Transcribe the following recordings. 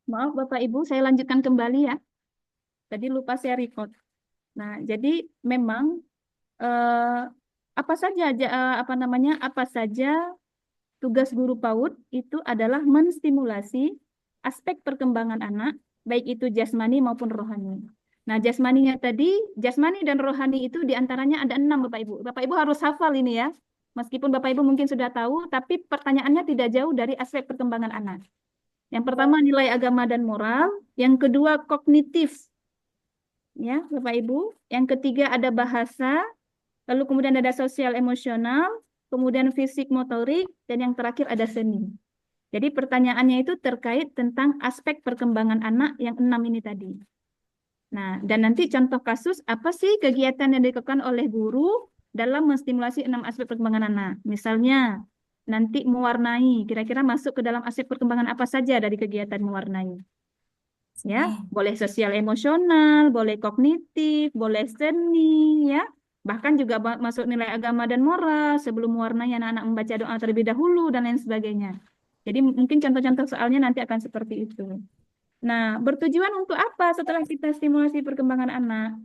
Maaf Bapak Ibu, saya lanjutkan kembali ya. Tadi lupa saya record. Nah, jadi memang eh, apa saja apa saja tugas guru PAUD itu adalah menstimulasi aspek perkembangan anak, baik itu jasmani maupun rohani. Nah, jasmaninya tadi, jasmani dan rohani itu diantaranya ada 6 Bapak Ibu. Bapak Ibu harus hafal ini ya. Meskipun Bapak Ibu mungkin sudah tahu, tapi pertanyaannya tidak jauh dari aspek perkembangan anak. Yang pertama nilai agama dan moral, yang kedua kognitif, ya Bapak Ibu. Yang ketiga ada bahasa, lalu kemudian ada sosial emosional, kemudian fisik motorik, dan yang terakhir ada seni. Jadi pertanyaannya itu terkait tentang aspek perkembangan anak yang 6 ini tadi. Nah, dan nanti contoh kasus apa sih kegiatan yang dilakukan oleh guru dalam menstimulasi 6 aspek perkembangan anak. Misalnya, nanti mewarnai, kira-kira masuk ke dalam aspek perkembangan apa saja dari kegiatan mewarnai. Ya, boleh sosial emosional, boleh kognitif, boleh seni, ya. Bahkan juga masuk nilai agama dan moral, sebelum mewarnai anak-anak membaca doa terlebih dahulu dan lain sebagainya. Jadi mungkin contoh-contoh soalnya nanti akan seperti itu. Nah, bertujuan untuk apa setelah kita stimulasi perkembangan anak?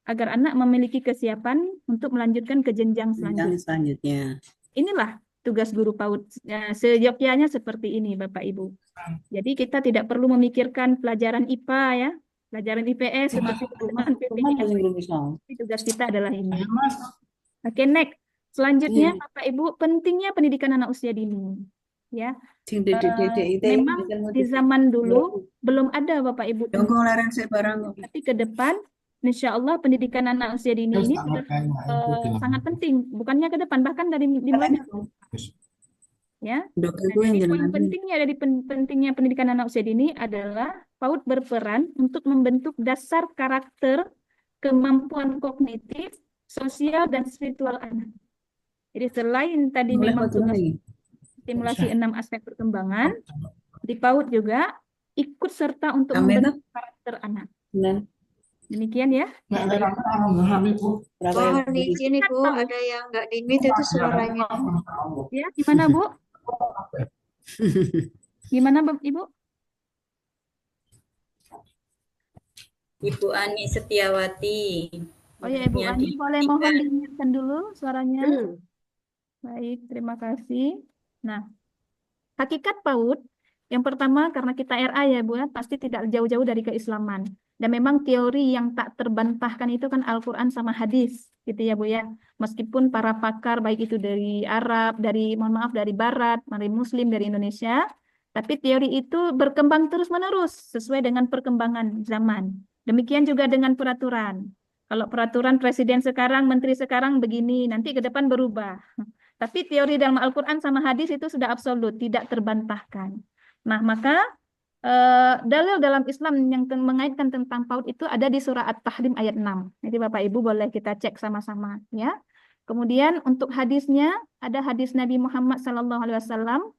Agar anak memiliki kesiapan untuk melanjutkan ke jenjang Jenjang selanjutnya. selanjutnya. Inilah tugas guru PAUD. Seyogyanya seperti ini, Bapak Ibu. Jadi kita tidak perlu memikirkan pelajaran IPA ya, pelajaran IPS, tetapi perumahan Cuman PPS. paling belum bisa. Tapi tugas kita adalah ini. Oke, next. Selanjutnya, Iya, Bapak Ibu, pentingnya pendidikan anak usia dini. Ya, sing dedek-dedek itu memang kan mau di zaman dulu belum ada Bapak Ibu yang tentang, kau laren saya barang. tapi ke depan, Insya Allah pendidikan anak usia dini ini sudah sangat penting. Bukannya ke depan, bahkan dari dimulai dari ya. Dokter Nah, gue yang jadi poin jenengan pentingnya dari pentingnya pendidikan anak usia dini adalah PAUD berperan untuk membentuk dasar karakter, kemampuan kognitif, sosial, dan spiritual anak. Jadi selain tadi boleh memang buat tugas lagi. stimulasi 6 aspek perkembangan, di PAUD juga ikut serta untuk Kami itu membentuk karakter anak. dan Demikian ya, Bapak Ibu. berapa yang Mohon jadi izin Ibu, ada yang nggak di-mute itu suaranya. Ya, gimana Bu? Gimana Ibu? Ibu Ani Setiawati. Oh ya, Ibu Mic-nya Ani, boleh mohon dimatikan. di-mute dulu suaranya. Baik, terima kasih. Nah, hakikat PAUD, yang pertama karena kita RA ya Bu, ya, pasti tidak jauh-jauh dari keislaman. Dan memang teori yang tak terbantahkan itu kan Al-Quran sama hadis, gitu ya Bu ya. Meskipun para pakar, baik itu dari Arab, mohon maaf, dari Barat, dari Muslim, dari Indonesia, tapi teori itu berkembang terus-menerus sesuai dengan perkembangan zaman. Demikian juga dengan peraturan. Kalau peraturan presiden sekarang, menteri sekarang begini, nanti ke depan berubah. Tapi teori dalam Al-Quran sama hadis itu sudah absolut, tidak terbantahkan. Nah, maka dalil dalam Islam yang mengaitkan tentang PAUD itu ada di surah At-Tahrim ayat 6. Jadi Bapak Ibu boleh kita cek sama-sama ya. Kemudian untuk hadisnya ada hadis Nabi Muhammad SAW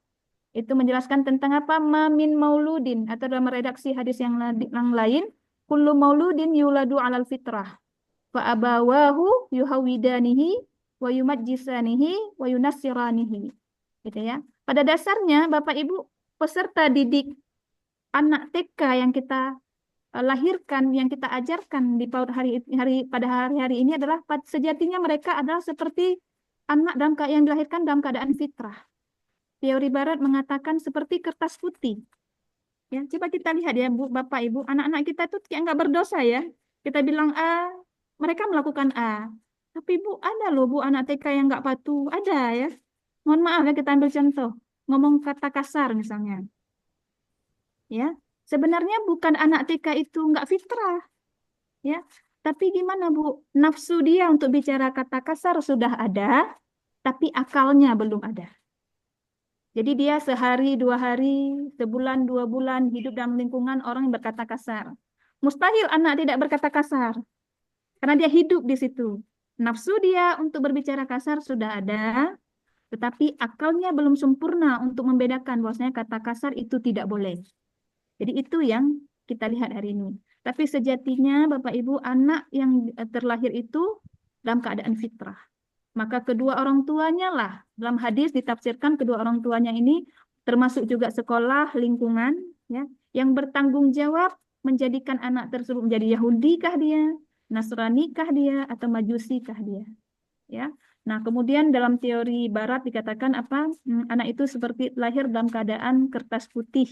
itu menjelaskan tentang apa mamin mauludin atau dalam redaksi hadis yang lain kullu mauludin yuladu alal fitrah fa abawahu yuhawidanihi wa yumajjisanihi wa yunassiranihi gitu ya. Pada dasarnya Bapak Ibu peserta didik anak TK yang kita lahirkan, yang kita ajarkan di pada hari-hari ini adalah sejatinya mereka adalah seperti anak yang dilahirkan dalam keadaan fitrah. Teori Barat mengatakan seperti kertas putih. Ya, coba kita lihat ya, Bu, Bapak, Ibu, anak-anak kita tuh kayak nggak berdosa ya. Kita bilang A, mereka melakukan A. Tapi Bu, ada loh Bu anak TK yang nggak patuh, ada ya. Mohon maaf ya kita ambil contoh, ngomong kata kasar misalnya. Ya, sebenarnya bukan anak TK itu nggak fitrah, ya. Tapi gimana Bu, nafsu dia untuk bicara kata kasar sudah ada, tapi akalnya belum ada. Jadi dia sehari, 2 hari, sebulan, 2 bulan hidup dalam lingkungan orang yang berkata kasar. Mustahil anak tidak berkata kasar, karena dia hidup di situ. Nafsu dia untuk berbicara kasar sudah ada, tetapi akalnya belum sempurna untuk membedakan bahwasanya kata kasar itu tidak boleh. Jadi itu yang kita lihat hari ini. Tapi sejatinya Bapak Ibu, anak yang terlahir itu dalam keadaan fitrah. Maka kedua orang tuanya lah, dalam hadis ditafsirkan kedua orang tuanya ini termasuk juga sekolah, lingkungan, ya, yang bertanggung jawab menjadikan anak tersebut menjadi Yahudi kah dia, Nasrani kah dia, atau Majusi kah dia. Ya. Nah, kemudian dalam teori Barat dikatakan apa? Anak itu seperti lahir dalam keadaan kertas putih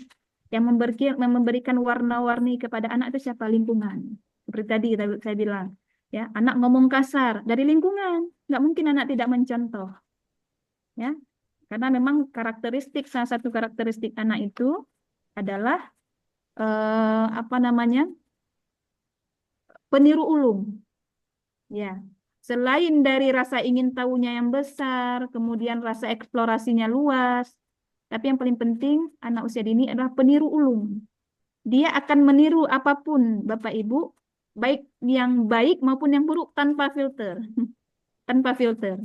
yang memberikan warna-warni kepada anak itu siapa? Lingkungan. Seperti tadi saya bilang, ya, anak ngomong kasar dari lingkungan, nggak mungkin anak tidak mencontoh, ya, karena memang salah satu karakteristik anak itu adalah apa namanya, peniru ulung, ya. Selain dari rasa ingin tahunya yang besar, kemudian rasa eksplorasinya luas, tapi yang paling penting anak usia dini adalah peniru ulung. Dia akan meniru apapun Bapak Ibu, baik yang baik maupun yang buruk tanpa filter. Tanpa filter.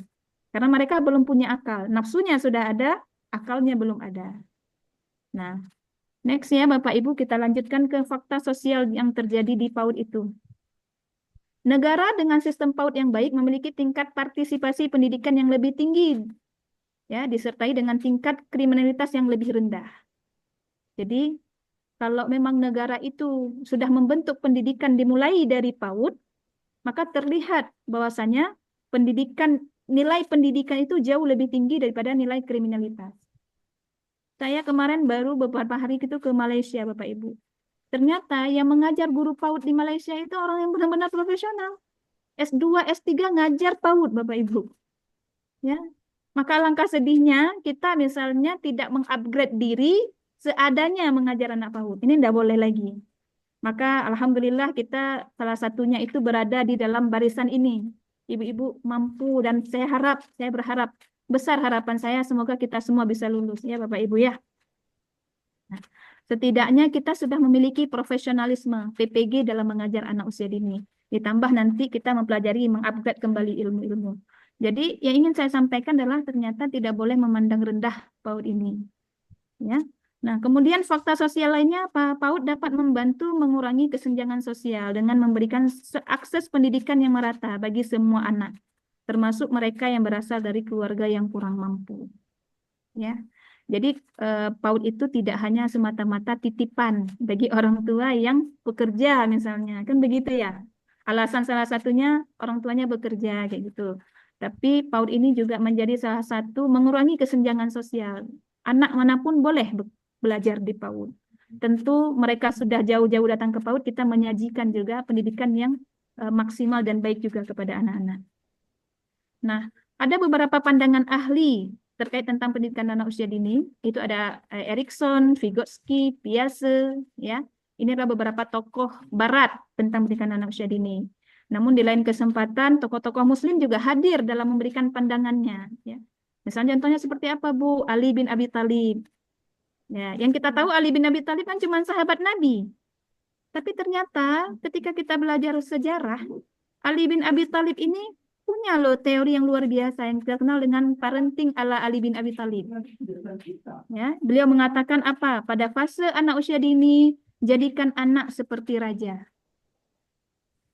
Karena mereka belum punya akal. Nafsunya sudah ada, akalnya belum ada. Nah, next-nya Bapak Ibu kita lanjutkan ke fakta sosial yang terjadi di PAUD itu. Negara dengan sistem PAUD yang baik memiliki tingkat partisipasi pendidikan yang lebih tinggi, ya, disertai dengan tingkat kriminalitas yang lebih rendah. Jadi, kalau memang negara itu sudah membentuk pendidikan dimulai dari PAUD, maka terlihat bahwasanya nilai pendidikan itu jauh lebih tinggi daripada nilai kriminalitas. Saya kemarin baru beberapa hari itu ke Malaysia, Bapak Ibu. Ternyata yang mengajar guru PAUD di Malaysia itu orang yang benar-benar profesional. S2, S3 ngajar PAUD, Bapak Ibu. Ya. Maka alangkah sedihnya kita misalnya tidak mengupgrade diri seadanya mengajar anak PAUD. Ini tidak boleh lagi. Maka alhamdulillah kita salah satunya itu berada di dalam barisan ini. Ibu-ibu mampu dan saya berharap, besar harapan saya semoga kita semua bisa lulus ya Bapak Ibu ya. Nah, setidaknya kita sudah memiliki profesionalisme PPG dalam mengajar anak usia dini. Ditambah nanti kita mempelajari mengupgrade kembali ilmu-ilmu. Jadi yang ingin saya sampaikan adalah ternyata tidak boleh memandang rendah PAUD ini. Ya. Nah, kemudian fakta sosial lainnya apa? PAUD dapat membantu mengurangi kesenjangan sosial dengan memberikan akses pendidikan yang merata bagi semua anak, termasuk mereka yang berasal dari keluarga yang kurang mampu. Ya. Jadi PAUD itu tidak hanya semata-mata titipan bagi orang tua yang bekerja misalnya, kan begitu ya. Alasan salah satunya orang tuanya bekerja kayak gitu. Tapi PAUD ini juga menjadi salah satu mengurangi kesenjangan sosial. Anak manapun boleh belajar di PAUD. Tentu mereka sudah jauh-jauh datang ke PAUD, kita menyajikan juga pendidikan yang maksimal dan baik juga kepada anak-anak. Nah, ada beberapa pandangan ahli terkait tentang pendidikan anak usia dini. Itu ada Erikson, Vygotsky, Piaget, ya. Ini adalah beberapa tokoh barat tentang pendidikan anak usia dini. Namun di lain kesempatan, tokoh-tokoh muslim juga hadir dalam memberikan pandangannya. Ya. Misalnya contohnya seperti apa, Bu? Ali bin Abi Thalib. Ya, yang kita tahu Ali bin Abi Thalib kan cuma sahabat Nabi. Tapi ternyata ketika kita belajar sejarah, Ali bin Abi Thalib ini punya loh teori yang luar biasa yang kita kenal dengan parenting ala Ali bin Abi Thalib. Ya, beliau mengatakan apa? Pada fase anak usia dini, jadikan anak seperti raja.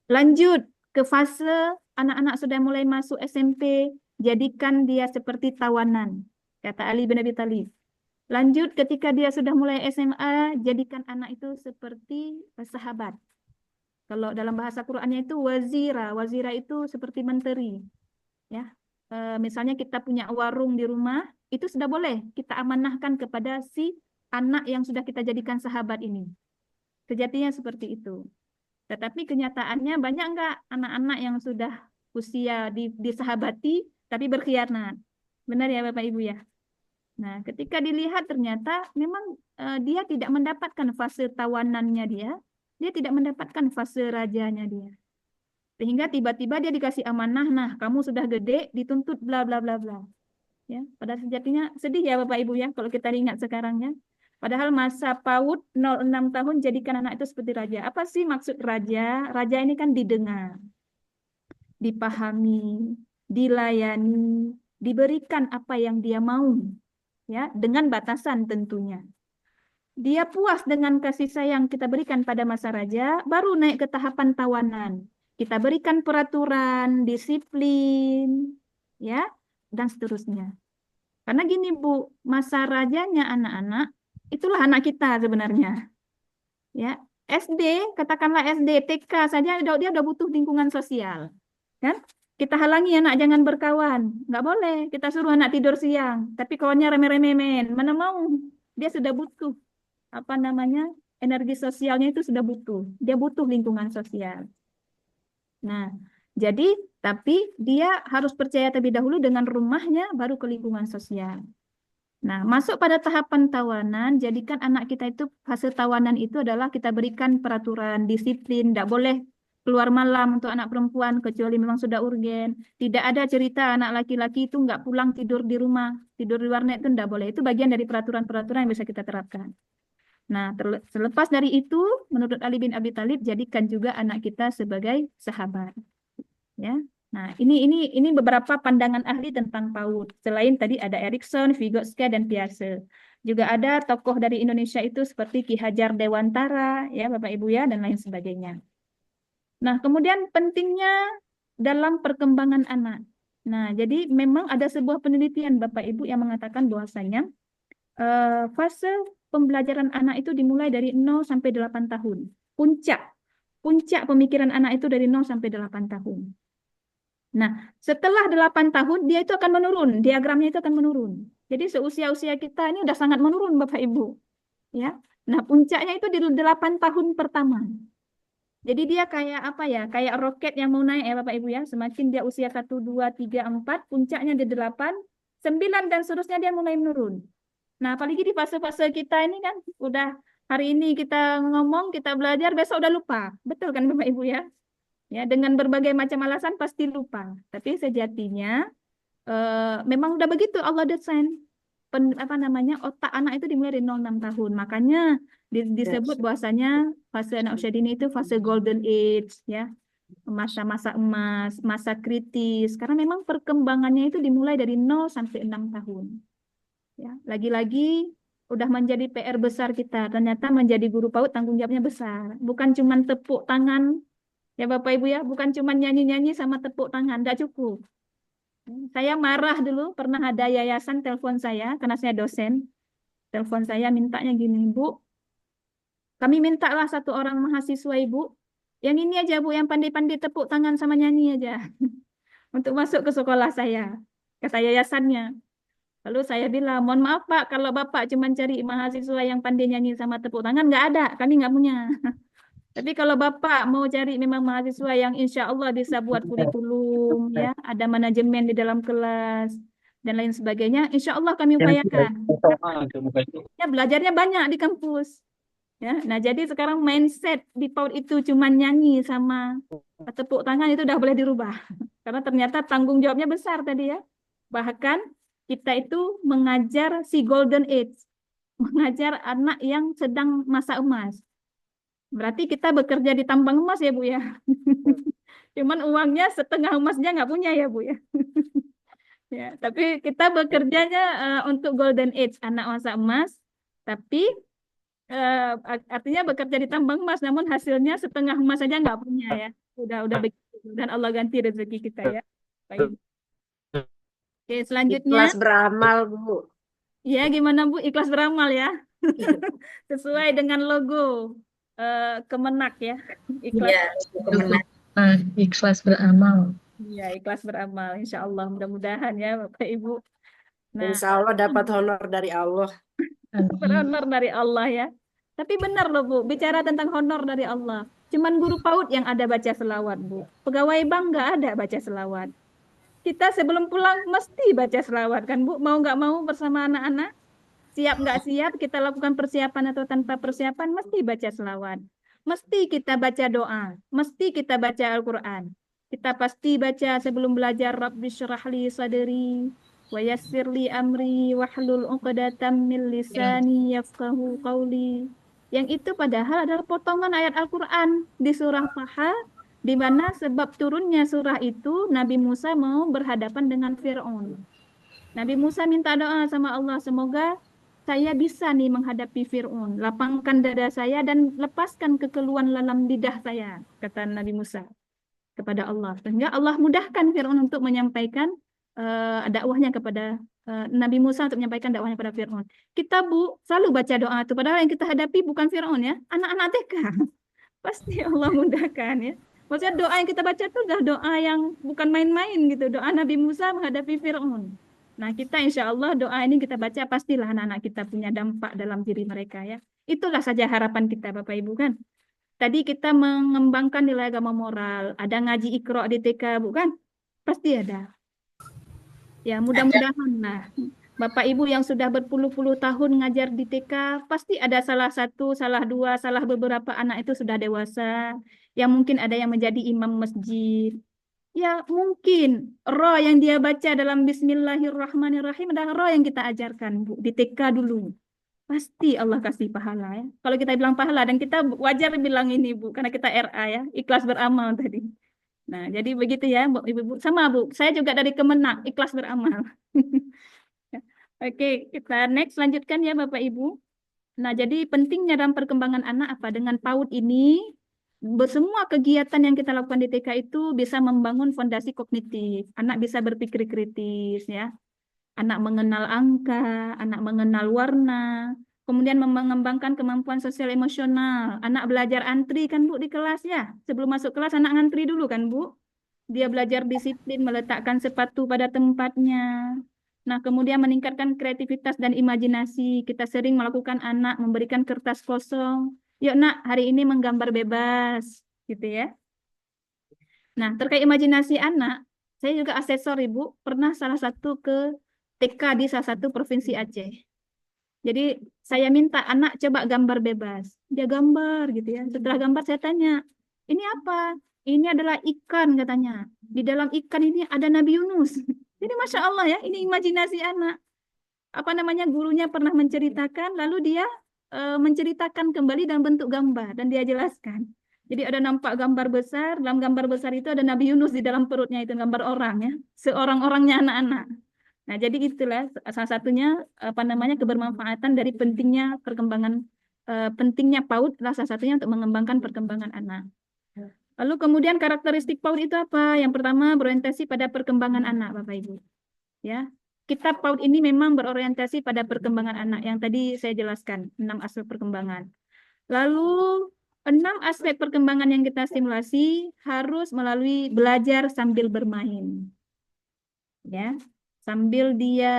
Lanjut ke fase anak-anak sudah mulai masuk SMP, jadikan dia seperti tawanan, kata Ali bin Abi Thalib. Lanjut ketika dia sudah mulai SMA, jadikan anak itu seperti sahabat. Kalau dalam bahasa Qur'annya itu wazira. Wazira itu seperti menteri. Ya. Misalnya kita punya warung di rumah, itu sudah boleh kita amanahkan kepada si anak yang sudah kita jadikan sahabat ini. Sejatinya seperti itu. Tetapi kenyataannya banyak enggak anak-anak yang sudah usia disahabati tapi berkhianat. Benar ya Bapak Ibu ya? Nah, ketika dilihat ternyata memang dia tidak mendapatkan fase tawanannya dia tidak mendapatkan fase rajanya dia. Sehingga tiba-tiba dia dikasih amanah, nah kamu sudah gede, dituntut bla bla bla bla. Ya, pada sejatinya sedih ya Bapak Ibu ya kalau kita ingat sekarangnya. Padahal masa PAUD 0-6 tahun jadikan anak itu seperti raja. Apa sih maksud raja? Raja ini kan didengar, dipahami, dilayani, diberikan apa yang dia mau. Ya, dengan batasan tentunya. Dia puas dengan kasih sayang kita berikan pada masa raja, baru naik ke tahapan tawanan. Kita berikan peraturan, disiplin, ya, dan seterusnya. Karena gini Bu, masa rajanya anak-anak, itulah anak kita sebenarnya. Ya, SD, katakanlah SD, TK saja dia udah butuh lingkungan sosial, kan? Kita halangi anak jangan berkawan, nggak boleh. Kita suruh anak tidur siang, tapi kawannya rame-reme men, mana mau? Dia sudah butuh apa namanya energi sosialnya itu sudah butuh. Dia butuh lingkungan sosial. Nah, jadi tapi dia harus percaya terlebih dahulu dengan rumahnya, baru ke lingkungan sosial. Nah, masuk pada tahapan tawanan, jadikan anak kita itu fase tawanan itu adalah kita berikan peraturan disiplin, tidak boleh keluar malam untuk anak perempuan kecuali memang sudah urgen. Tidak ada cerita anak laki-laki itu nggak pulang tidur di rumah, tidur di warnet itu tidak boleh. Itu bagian dari peraturan-peraturan yang bisa kita terapkan. Nah, terlepas dari itu, menurut Ali bin Abi Thalib, jadikan juga anak kita sebagai sahabat. Ya. Nah, ini beberapa pandangan ahli tentang PAUD. Selain tadi ada Erikson, Vygotsky, dan Piaget. Juga ada tokoh dari Indonesia itu seperti Ki Hajar Dewantara, ya Bapak Ibu ya, dan lain sebagainya. Nah, kemudian pentingnya dalam perkembangan anak. Nah, jadi memang ada sebuah penelitian Bapak Ibu yang mengatakan bahwasanya fase pembelajaran anak itu dimulai dari 0 sampai 8 tahun. Puncak pemikiran anak itu dari 0 sampai 8 tahun. Nah, setelah 8 tahun dia itu akan menurun, diagramnya itu akan menurun. Jadi seusia-usia kita ini udah sangat menurun Bapak Ibu. Ya. Nah, puncaknya itu di 8 tahun pertama. Jadi dia kayak apa ya? Kayak roket yang mau naik ya Bapak Ibu ya. Semakin dia usia 1, 2, 3, 4, puncaknya di 8, 9 dan seterusnya dia mulai menurun. Nah, apalagi di fase-fase kita ini kan udah hari ini kita ngomong, kita belajar, besok udah lupa. Betul kan Bapak Ibu ya? Ya, dengan berbagai macam alasan pasti lupa. Tapi sejatinya memang udah begitu Allah desain. Apa namanya? Otak anak itu dimulai dari 0, 6 tahun. Makanya disebut bahwasanya fase anak usia dini itu fase golden age ya. Masa-masa emas, masa kritis. Karena memang perkembangannya itu dimulai dari 0 sampai 6 tahun. Ya, lagi-lagi udah menjadi PR besar kita. Ternyata menjadi guru PAUD tanggung jawabnya besar. Bukan cuma tepuk tangan, ya Bapak Ibu ya, bukan cuma nyanyi-nyanyi sama tepuk tangan, tidak cukup. Saya marah dulu, pernah ada yayasan telepon saya, karena saya dosen. Telepon saya mintanya gini, Bu, kami mintalah 1 orang mahasiswa Ibu, yang ini aja Bu, yang pandai-pandai tepuk tangan sama nyanyi aja. Untuk masuk ke sekolah saya, kata yayasannya. Lalu saya bilang, mohon maaf Pak, kalau Bapak cuma cari mahasiswa yang pandai nyanyi sama tepuk tangan, nggak ada, kami nggak punya. Tapi kalau Bapak mau cari memang mahasiswa yang insya Allah bisa buat kurikulum, ya, ada manajemen di dalam kelas, dan lain sebagainya, insya Allah kami upayakan. Ya, belajarnya banyak di kampus. Ya, nah jadi sekarang mindset di PAUD itu cuma nyanyi sama tepuk tangan itu udah boleh dirubah. Karena ternyata tanggung jawabnya besar tadi ya. Bahkan kita itu mengajar si golden age, mengajar anak yang sedang masa emas. Berarti kita bekerja di tambang emas ya Bu ya. Cuman uangnya setengah emasnya nggak punya ya Bu ya. Ya, tapi kita bekerjanya untuk golden age, anak masa emas. Tapi artinya bekerja di tambang emas, namun hasilnya setengah emas saja nggak punya ya. Udah begitu. Dan Allah ganti rezeki kita ya. Baik. Oke, selanjutnya. Ikhlas beramal, Bu. Ya, gimana Bu? Ikhlas beramal ya. Sesuai dengan logo Kemenak ya. Ikhlas. Ya, Kemenak. Ikhlas beramal. Ya, ikhlas beramal. Insya Allah, mudah-mudahan ya Bapak Ibu. Nah, Insya Allah dapat honor dari Allah. honor dari Allah ya. Tapi benar loh Bu, bicara tentang honor dari Allah. Cuman guru PAUD yang ada baca selawat Bu. Pegawai bank nggak ada baca selawat. Kita sebelum pulang mesti baca selawat kan Bu. Mau nggak mau bersama anak-anak. Siap nggak siap kita lakukan persiapan atau tanpa persiapan mesti baca selawat. Mesti kita baca doa. Mesti kita baca Al-Quran. Kita pasti baca sebelum belajar Rabbi syrah li sadri wa yassir li amri wahlul 'uqdatam min lisani yafqahu qawli. Yang itu padahal adalah potongan ayat Al-Quran di surah Taha, di mana sebab turunnya surah itu Nabi Musa mau berhadapan dengan Fir'aun. Nabi Musa minta doa sama Allah, semoga saya bisa nih menghadapi Fir'aun. Lapangkan dada saya dan lepaskan kekeluhan dalam lidah saya, kata Nabi Musa kepada Allah. Sehingga Allah mudahkan Fir'aun untuk menyampaikan dakwahnya kepada Nabi Musa untuk menyampaikan dakwahnya pada Fir'aun. Kita selalu baca doa itu. Padahal yang kita hadapi bukan Fir'aun ya, anak-anak TK. Pasti Allah mudahkan ya. Maksudnya doa yang kita baca itu adalah doa yang bukan main-main gitu. Doa Nabi Musa menghadapi Fir'aun. Nah kita insya Allah doa ini kita baca pastilah anak-anak kita punya dampak dalam diri mereka ya. Itulah saja harapan kita Bapak Ibu kan. Tadi kita mengembangkan nilai agama moral. Ada ngaji Iqra di TK bukan? Pasti ada. Ya mudah-mudahan lah. Bapak Ibu yang sudah berpuluh-puluh tahun ngajar di TK, pasti ada salah satu, salah dua, salah beberapa anak itu sudah dewasa. Yang mungkin ada yang menjadi imam masjid. Ya mungkin roh yang dia baca dalam Bismillahirrahmanirrahim adalah roh yang kita ajarkan Bu, di TK dulu. Pasti Allah kasih pahala ya. Kalau kita bilang pahala dan kita wajar bilang ini Bu, karena kita RA ya, ikhlas beramal tadi. Nah, jadi begitu ya, Ibu-ibu. Sama Bu, saya juga dari Kemenak, ikhlas beramal. Oke, kita next lanjutkan ya Bapak Ibu. Nah, jadi pentingnya dalam perkembangan anak apa? Dengan PAUD ini, semua kegiatan yang kita lakukan di TK itu bisa membangun fondasi kognitif. Anak bisa berpikir kritis ya. Anak mengenal angka, anak mengenal warna, kemudian mengembangkan kemampuan sosial emosional. Anak belajar antri kan Bu di kelas ya. Sebelum masuk kelas anak ngantri dulu kan Bu. Dia belajar disiplin, meletakkan sepatu pada tempatnya. Nah, kemudian meningkatkan kreativitas dan imajinasi. Kita sering melakukan anak memberikan kertas kosong. Yuk nak, hari ini menggambar bebas, gitu ya. Nah, terkait imajinasi anak, saya juga asesor Ibu, pernah salah satu ke TK di salah satu provinsi Aceh. Jadi saya minta anak coba gambar bebas. Dia gambar gitu ya. Setelah gambar saya tanya, ini apa? Ini adalah ikan katanya. Di dalam ikan ini ada Nabi Yunus. Jadi Masya Allah ya, ini imajinasi anak. Apa namanya, gurunya pernah menceritakan, lalu dia menceritakan kembali dalam bentuk gambar. Dan dia jelaskan. Jadi ada nampak gambar besar, dalam gambar besar itu ada Nabi Yunus di dalam perutnya, itu gambar orang ya. Seorang-orangnya anak-anak. Nah, jadi itulah salah satunya apa namanya kebermanfaatan dari pentingnya perkembangan pentingnya PAUD salah satunya untuk mengembangkan perkembangan anak. Lalu kemudian karakteristik PAUD itu apa? Yang pertama berorientasi pada perkembangan anak, Bapak Ibu. Ya. Kitab PAUD ini memang berorientasi pada perkembangan anak yang tadi saya jelaskan, 6 aspek perkembangan. Lalu 6 aspek perkembangan yang kita stimulasi harus melalui belajar sambil bermain. Ya. Sambil dia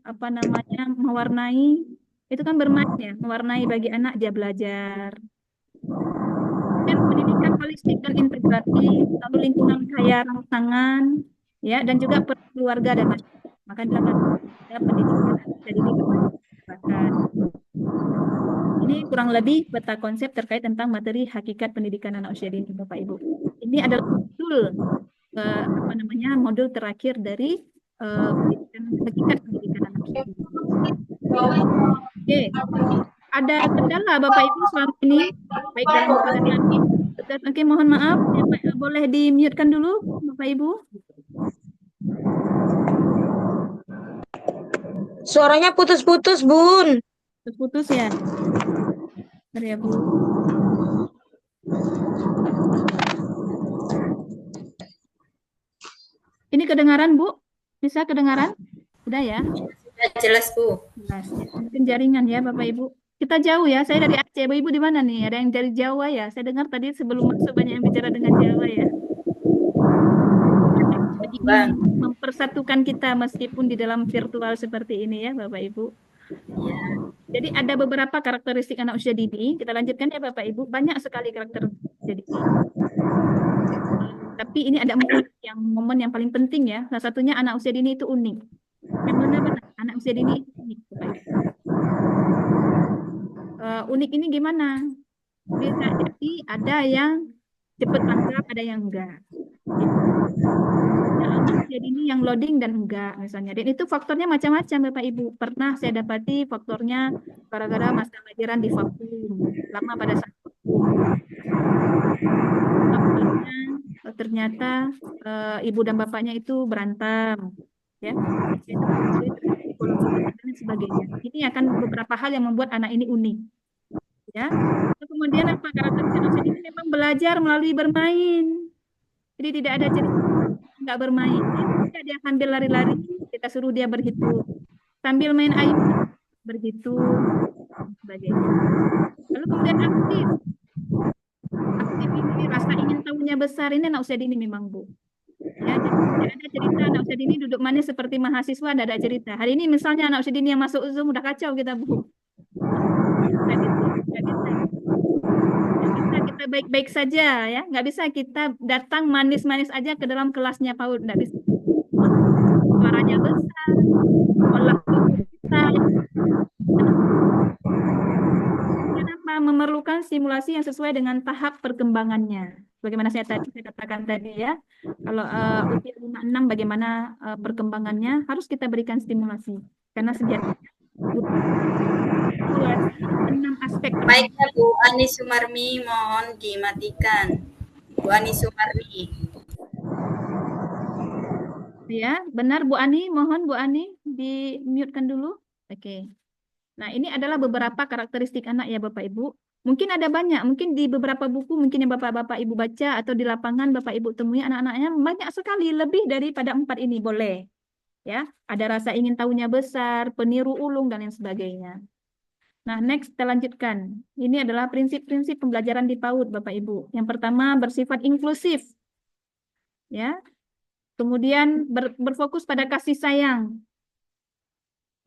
apa namanya mewarnai, itu kan bermain ya, mewarnai bagi anak dia belajar. Dan pendidikan holistik dan integratif, lalu lingkungan kaya rangsangan, ya, dan juga keluarga dan masyarakat. Maka dalam pendidikan jadi dikembangkan. Ini kurang lebih peta konsep terkait tentang materi hakikat pendidikan anak usia dini, Bapak Ibu. Ini adalah apa namanya modul terakhir dari hakikat pendidikan anak usia dini. Oke. Ada kendala Bapak Ibu selama ini baik dalam keadaan ini. Oke, mohon maaf, ya, boleh di-mute-kan dulu Bapak Ibu. Suaranya putus-putus, Bun. Putus ya. Bentar ya, Bu. Ini kedengaran, Bu? Bisa kedengaran? Udah ya? Sudah jelas Bu. Jelas. Mungkin jaringan ya Bapak Ibu. Kita jauh ya, saya dari Aceh. Ibu di mana nih? Ada yang dari Jawa ya? Saya dengar tadi sebelum masuk banyak yang bicara dengan Jawa ya. Jadi Bang. mempersatukan kita meskipun di dalam virtual seperti ini ya Bapak Ibu. Ya. Jadi ada beberapa karakteristik anak usia dini. Kita lanjutkan ya Bapak Ibu. Banyak sekali karakteristik usia dini. Tapi ini ada momen yang paling penting ya. Salah satunya anak usia dini itu unik. Yang benar-benar anak usia dini itu unik Bapak Ibu. Unik ini gimana? Bisa jadi ada yang cepat tanggap, ada yang enggak. Anak usia dini yang loading dan enggak misalnya. Dan itu faktornya macam-macam Bapak Ibu. Pernah saya dapati faktornya gara-gara masa pelajaran di vakum, lama pada saat vakum. Ternyata ibu dan bapaknya itu berantem, ya. Dan sebagainya. Ini akan beberapa hal yang membuat anak ini unik. Ya. Kemudian apa karakteristik anak ini memang belajar melalui bermain. Jadi tidak ada cerita nggak bermain. Dia sambil lari-lari, kita suruh dia berhitung. sambil main ayunan begitu dan sebagainya. Lalu kemudian aktif ini rasa ingin tahunya besar ini anak usia dini memang Bu. Ya, jadi tidak ada cerita anak usia dini duduk manis seperti mahasiswa, tidak ada cerita. Hari ini misalnya anak usia dini yang masuk Zoom udah kacau kita Bu. Nggak bisa, nggak bisa. Nggak bisa kita baik-baik saja ya, nggak bisa kita datang manis-manis aja ke dalam kelasnya PAUD, nggak bisa. Suaranya besar, olah tubuh kita. Kenapa memerlukan stimulasi yang sesuai dengan tahap perkembangannya? Bagaimana saya katakan tadi ya, kalau usia 5-6 bagaimana perkembangannya harus kita berikan stimulasi karena sejatinya stimulasi 6 aspek. Baiknya Bu Ani Sumarmi mohon dimatikan. Bu Ani Sumarmi. Ya, benar Bu Ani, mohon Bu Ani di-mute-kan dulu. Oke. Nah, ini adalah beberapa karakteristik anak ya Bapak Ibu. Mungkin ada banyak, mungkin di beberapa buku mungkin yang Bapak Ibu baca atau di lapangan Bapak Ibu temui anak-anaknya banyak sekali, lebih daripada 4 ini boleh. Ya, ada rasa ingin tahunya besar, peniru ulung dan lain sebagainya. Nah, next kita lanjutkan. Ini adalah prinsip-prinsip pembelajaran di PAUD Bapak Ibu. Yang pertama bersifat inklusif. Ya. Kemudian berfokus pada kasih sayang,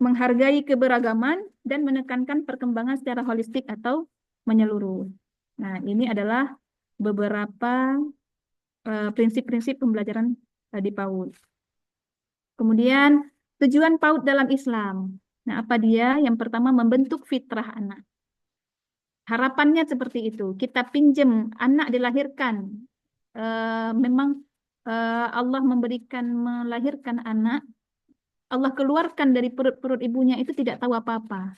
menghargai keberagaman, dan menekankan perkembangan secara holistik atau menyeluruh. Nah, ini adalah beberapa prinsip-prinsip pembelajaran di PAUD. Kemudian, tujuan PAUD dalam Islam. Nah, apa dia? Yang pertama, membentuk fitrah anak. Harapannya seperti itu. Kita pinjam anak dilahirkan. Memang Allah melahirkan anak, Allah keluarkan dari perut-perut ibunya itu tidak tahu apa-apa.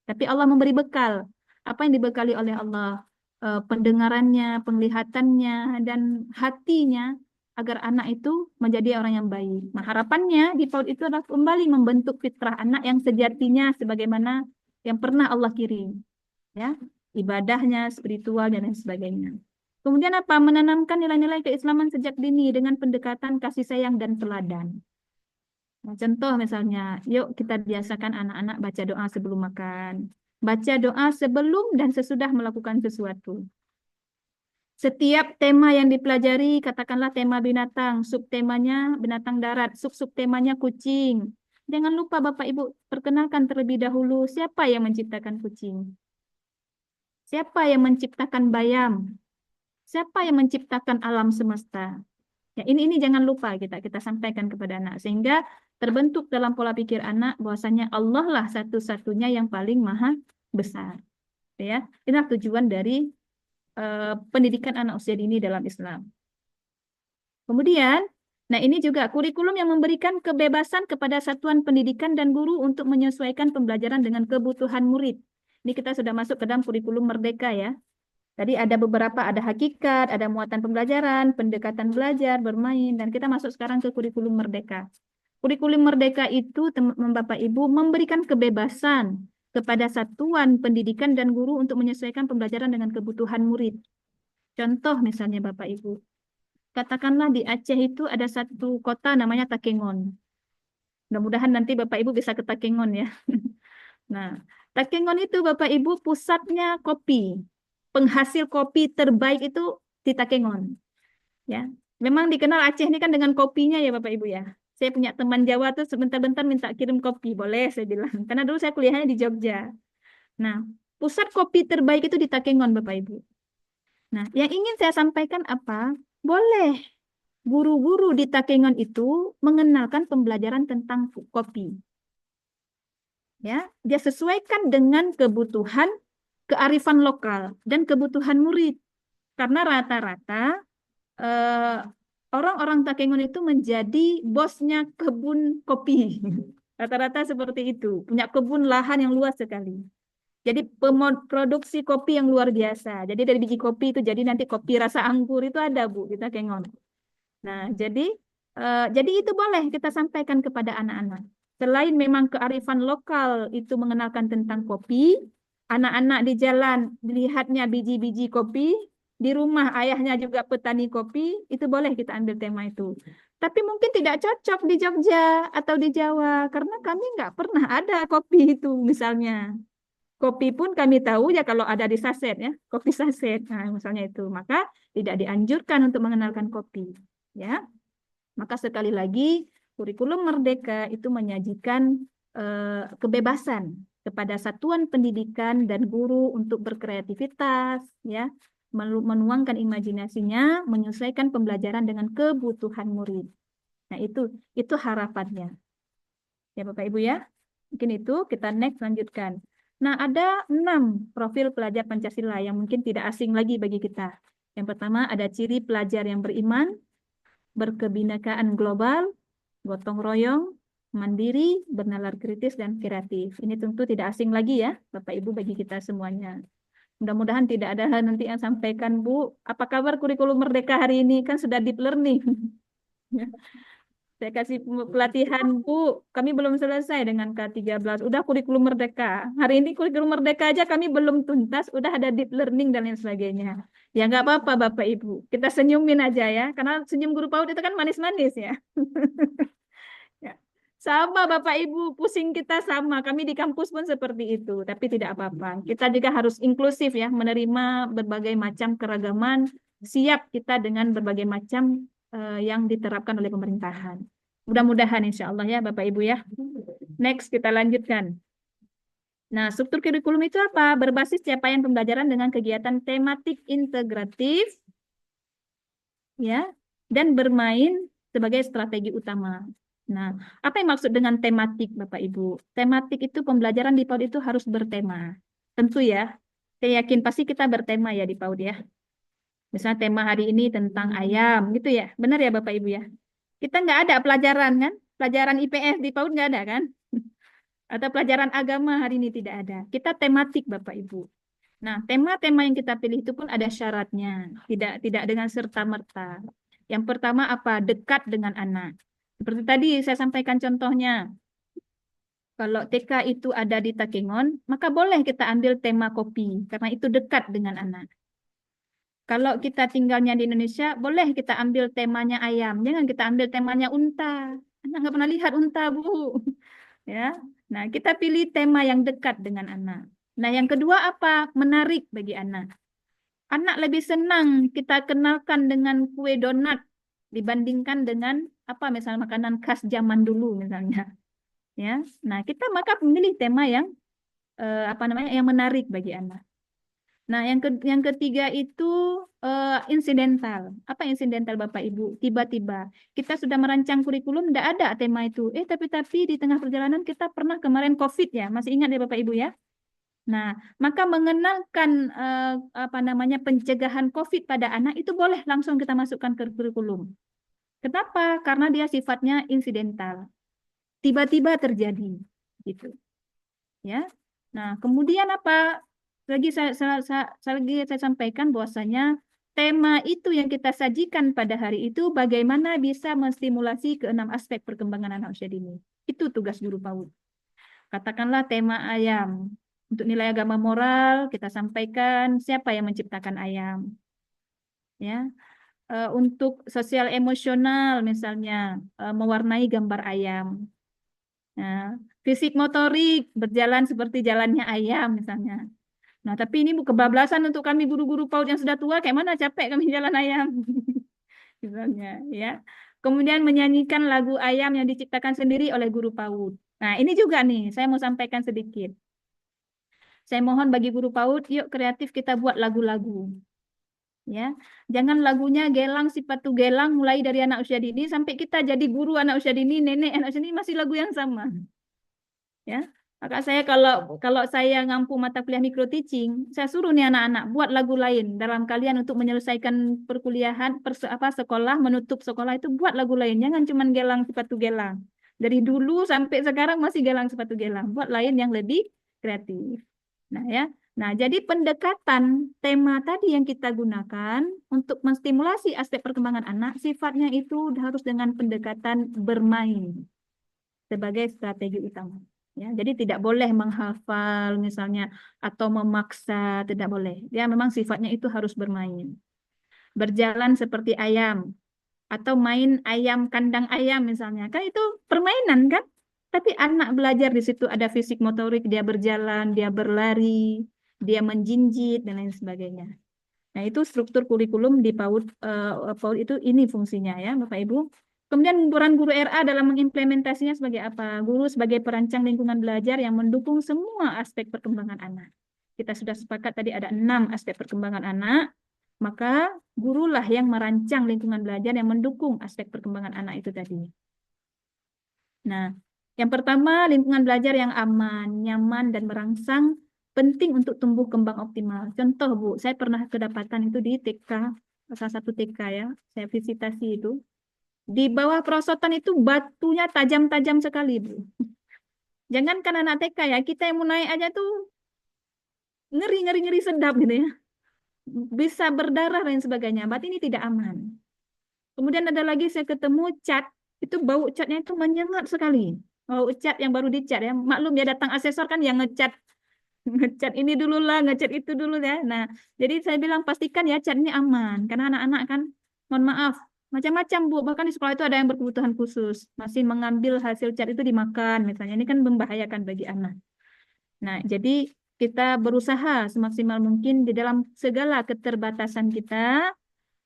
Tapi Allah memberi bekal. Apa yang dibekali oleh Allah? Pendengarannya, penglihatannya, dan hatinya agar anak itu menjadi orang yang baik. Nah, harapannya di PAUD itu adalah kembali membentuk fitrah anak yang sejatinya sebagaimana yang pernah Allah kirim. Ya, ibadahnya, spiritual, dan lain sebagainya. Kemudian apa? Menanamkan nilai-nilai keislaman sejak dini dengan pendekatan kasih sayang dan teladan. Nah, contoh misalnya, yuk kita biasakan anak-anak baca doa sebelum makan. Baca doa sebelum dan sesudah melakukan sesuatu. Setiap tema yang dipelajari, katakanlah tema binatang, subtemanya binatang darat, subtemanya kucing. Jangan lupa Bapak Ibu perkenalkan terlebih dahulu siapa yang menciptakan kucing. Siapa yang menciptakan bayam. Siapa yang menciptakan alam semesta? Ya, ini jangan lupa kita sampaikan kepada anak sehingga terbentuk dalam pola pikir anak bahwasanya Allah lah satu-satunya yang paling maha besar. Ya, inilah tujuan dari pendidikan anak usia dini dalam Islam. Kemudian, nah ini juga kurikulum yang memberikan kebebasan kepada satuan pendidikan dan guru untuk menyesuaikan pembelajaran dengan kebutuhan murid. Ini kita sudah masuk ke dalam kurikulum merdeka ya. Tadi ada beberapa, ada hakikat, ada muatan pembelajaran, pendekatan belajar, bermain, dan kita masuk sekarang ke kurikulum merdeka. Kurikulum merdeka itu, teman-teman Bapak Ibu, memberikan kebebasan kepada satuan pendidikan dan guru untuk menyesuaikan pembelajaran dengan kebutuhan murid. Contoh misalnya Bapak Ibu, katakanlah di Aceh itu ada satu kota namanya Takengon. Mudah-mudahan nanti Bapak Ibu bisa ke Takengon ya. Nah, Takengon itu Bapak Ibu pusatnya kopi. Penghasil kopi terbaik itu di Takengon. Ya, memang dikenal Aceh ini kan dengan kopinya ya Bapak Ibu ya. Saya punya teman Jawa tuh sebentar-bentar minta kirim kopi, boleh saya bilang. Karena dulu saya kuliahnya di Jogja. Nah, pusat kopi terbaik itu di Takengon Bapak Ibu. Nah, yang ingin saya sampaikan apa? Boleh guru-guru di Takengon itu mengenalkan pembelajaran tentang kopi. Ya, dia sesuaikan dengan kebutuhan kearifan lokal dan kebutuhan murid. Karena rata-rata orang-orang Takengon itu menjadi bosnya kebun kopi. Rata-rata seperti itu. Punya kebun lahan yang luas sekali. Jadi produksi kopi yang luar biasa. Jadi dari biji kopi itu jadi nanti kopi rasa anggur itu ada Bu di Takengon. Nah, jadi itu boleh kita sampaikan kepada anak-anak. Selain memang kearifan lokal itu mengenalkan tentang kopi, anak-anak di jalan dilihatnya biji-biji kopi, di rumah ayahnya juga petani kopi, itu boleh kita ambil tema itu. Tapi mungkin tidak cocok di Jogja atau di Jawa karena kami nggak pernah ada kopi itu misalnya. Kopi pun kami tahu ya kalau ada di saset ya, kopi saset. Nah, misalnya itu, maka tidak dianjurkan untuk mengenalkan kopi, ya. Maka sekali lagi kurikulum merdeka itu menyajikan kebebasan kepada satuan pendidikan dan guru untuk berkreativitas, ya, menuangkan imajinasinya, menyesuaikan pembelajaran dengan kebutuhan murid. Nah, itu harapannya. Ya, Bapak Ibu ya. Mungkin itu kita next lanjutkan. Nah, ada 6 profil pelajar Pancasila yang mungkin tidak asing lagi bagi kita. Yang pertama ada ciri pelajar yang beriman, berkebinekaan global, gotong royong, mandiri, bernalar kritis, dan kreatif. Ini tentu tidak asing lagi ya, Bapak Ibu bagi kita semuanya. Mudah-mudahan tidak ada hal nanti yang sampaikan, Bu, apa kabar kurikulum merdeka hari ini? Kan sudah deep learning. Saya kasih pelatihan, Bu. Kami belum selesai dengan K13. Udah kurikulum merdeka. Hari ini kurikulum merdeka aja kami belum tuntas. Udah ada deep learning dan lain sebagainya. Ya nggak apa-apa, Bapak Ibu. Kita senyumin aja ya. Karena senyum guru PAUD itu kan manis-manis ya. Ya. Sama Bapak Ibu, pusing kita sama. Kami di kampus pun seperti itu. Tapi tidak apa-apa. Kita juga harus inklusif ya. Menerima berbagai macam keragaman. Siap kita dengan berbagai macam yang diterapkan oleh pemerintahan. Mudah-mudahan insya Allah ya Bapak Ibu ya. Next kita lanjutkan. Nah, struktur kurikulum itu apa? Berbasis capaian pembelajaran dengan kegiatan tematik integratif ya dan bermain sebagai strategi utama. Nah, apa yang maksud dengan tematik Bapak Ibu? Tematik itu pembelajaran di PAUD itu harus bertema. Tentu ya. Saya yakin pasti kita bertema ya di PAUD ya. Misalnya tema hari ini tentang ayam, gitu ya. Benar ya Bapak Ibu ya? Kita nggak ada pelajaran kan? Pelajaran IPS di PAUD nggak ada kan? Atau pelajaran agama hari ini tidak ada. Kita tematik Bapak Ibu. Nah, tema-tema yang kita pilih itu pun ada syaratnya. Tidak dengan serta-merta. Yang pertama apa? Dekat dengan anak. Seperti tadi saya sampaikan contohnya. Kalau TK itu ada di Takengon, maka boleh kita ambil tema kopi. Karena itu dekat dengan anak. Kalau kita tinggalnya di Indonesia, boleh kita ambil temanya ayam. Jangan kita ambil temanya unta. Anak nggak pernah lihat unta, Bu. Ya. Nah, kita pilih tema yang dekat dengan anak. Nah, yang kedua apa? Menarik bagi anak. Anak lebih senang kita kenalkan dengan kue donat dibandingkan dengan apa misalnya makanan khas zaman dulu misalnya. Ya. Nah, kita maka memilih tema yang yang menarik bagi anak. Nah, yang ketiga itu insidental. Apa insidental Bapak Ibu? Tiba-tiba kita sudah merancang kurikulum, tidak ada tema itu. Tapi di tengah perjalanan kita pernah kemarin COVID ya, masih ingat ya Bapak Ibu ya? Nah, maka mengenalkan pencegahan COVID pada anak itu boleh langsung kita masukkan ke kurikulum. Kenapa? Karena dia sifatnya insidental. Tiba-tiba terjadi, gitu. Ya. Nah, kemudian apa? Lagi saya sampaikan bahwasanya tema itu yang kita sajikan pada hari itu bagaimana bisa menstimulasi ke-6 aspek perkembangan anak usia dini. Itu tugas guru PAUD. Katakanlah tema ayam. Untuk nilai agama moral kita sampaikan siapa yang menciptakan ayam. Ya. Untuk sosial emosional misalnya mewarnai gambar ayam. Nah, fisik motorik berjalan seperti jalannya ayam misalnya. Nah, tapi ini kebablasan untuk kami guru-guru PAUD yang sudah tua, kayak mana capek kami jalan ayam. Misalnya, ya. Kemudian menyanyikan lagu ayam yang diciptakan sendiri oleh guru PAUD. Nah, ini juga nih, saya mau sampaikan sedikit. Saya mohon bagi guru PAUD, yuk kreatif kita buat lagu-lagu. Ya, jangan lagunya gelang sipatu gelang mulai dari anak usia dini sampai kita jadi guru anak usia dini, nenek anak usia dini masih lagu yang sama. Ya. Maka saya kalau saya ngampu mata kuliah micro teaching, saya suruh nih anak-anak buat lagu lain dalam kalian untuk menyelesaikan perkuliahan, sekolah, menutup sekolah itu buat lagu lain. Jangan cuma gelang sepatu gelang. Dari dulu sampai sekarang masih gelang sepatu gelang. Buat lain yang lebih kreatif. Nah ya. Nah, jadi pendekatan tema tadi yang kita gunakan untuk menstimulasi aspek perkembangan anak, sifatnya itu harus dengan pendekatan bermain sebagai strategi utama. Ya, jadi tidak boleh menghafal misalnya atau memaksa, tidak boleh. Ya, memang sifatnya itu harus bermain. Berjalan seperti ayam. atau main ayam kandang ayam misalnya. Kan itu permainan kan? Tapi anak belajar di situ ada fisik motorik, dia berjalan, dia berlari, dia menjinjit dan lain sebagainya. Nah, itu struktur kurikulum di PAUD, PAUD itu ini fungsinya ya, Bapak Ibu. Kemudian peran guru RA dalam mengimplementasinya sebagai apa? Guru sebagai perancang lingkungan belajar yang mendukung semua aspek perkembangan anak. Kita sudah sepakat tadi ada 6 aspek perkembangan anak, maka gurulah yang merancang lingkungan belajar yang mendukung aspek perkembangan anak itu tadi. Nah, yang pertama lingkungan belajar yang aman, nyaman, dan merangsang penting untuk tumbuh kembang optimal. Contoh Bu, saya pernah kedapatan itu di TK, salah satu TK ya, saya visitasi itu. Di bawah perosotan itu batunya tajam-tajam sekali Bu. Jangankan anak TK ya, kita yang mau naik aja tuh ngeri sedap gitu ya. Bisa berdarah dan sebagainya. Berarti ini tidak aman. Kemudian ada lagi saya ketemu cat, itu bau catnya itu menyengat sekali. Bau cat yang baru dicat ya. Maklum ya datang asesor kan yang ngecat ini dulu lah, ngecat itu dulu ya. Nah, jadi saya bilang pastikan ya cat ini aman karena anak-anak kan mohon maaf macam-macam Bu, bahkan di sekolah itu ada yang berkebutuhan khusus, masih mengambil hasil cat itu dimakan misalnya. Ini kan membahayakan bagi anak. Nah, jadi kita berusaha semaksimal mungkin di dalam segala keterbatasan kita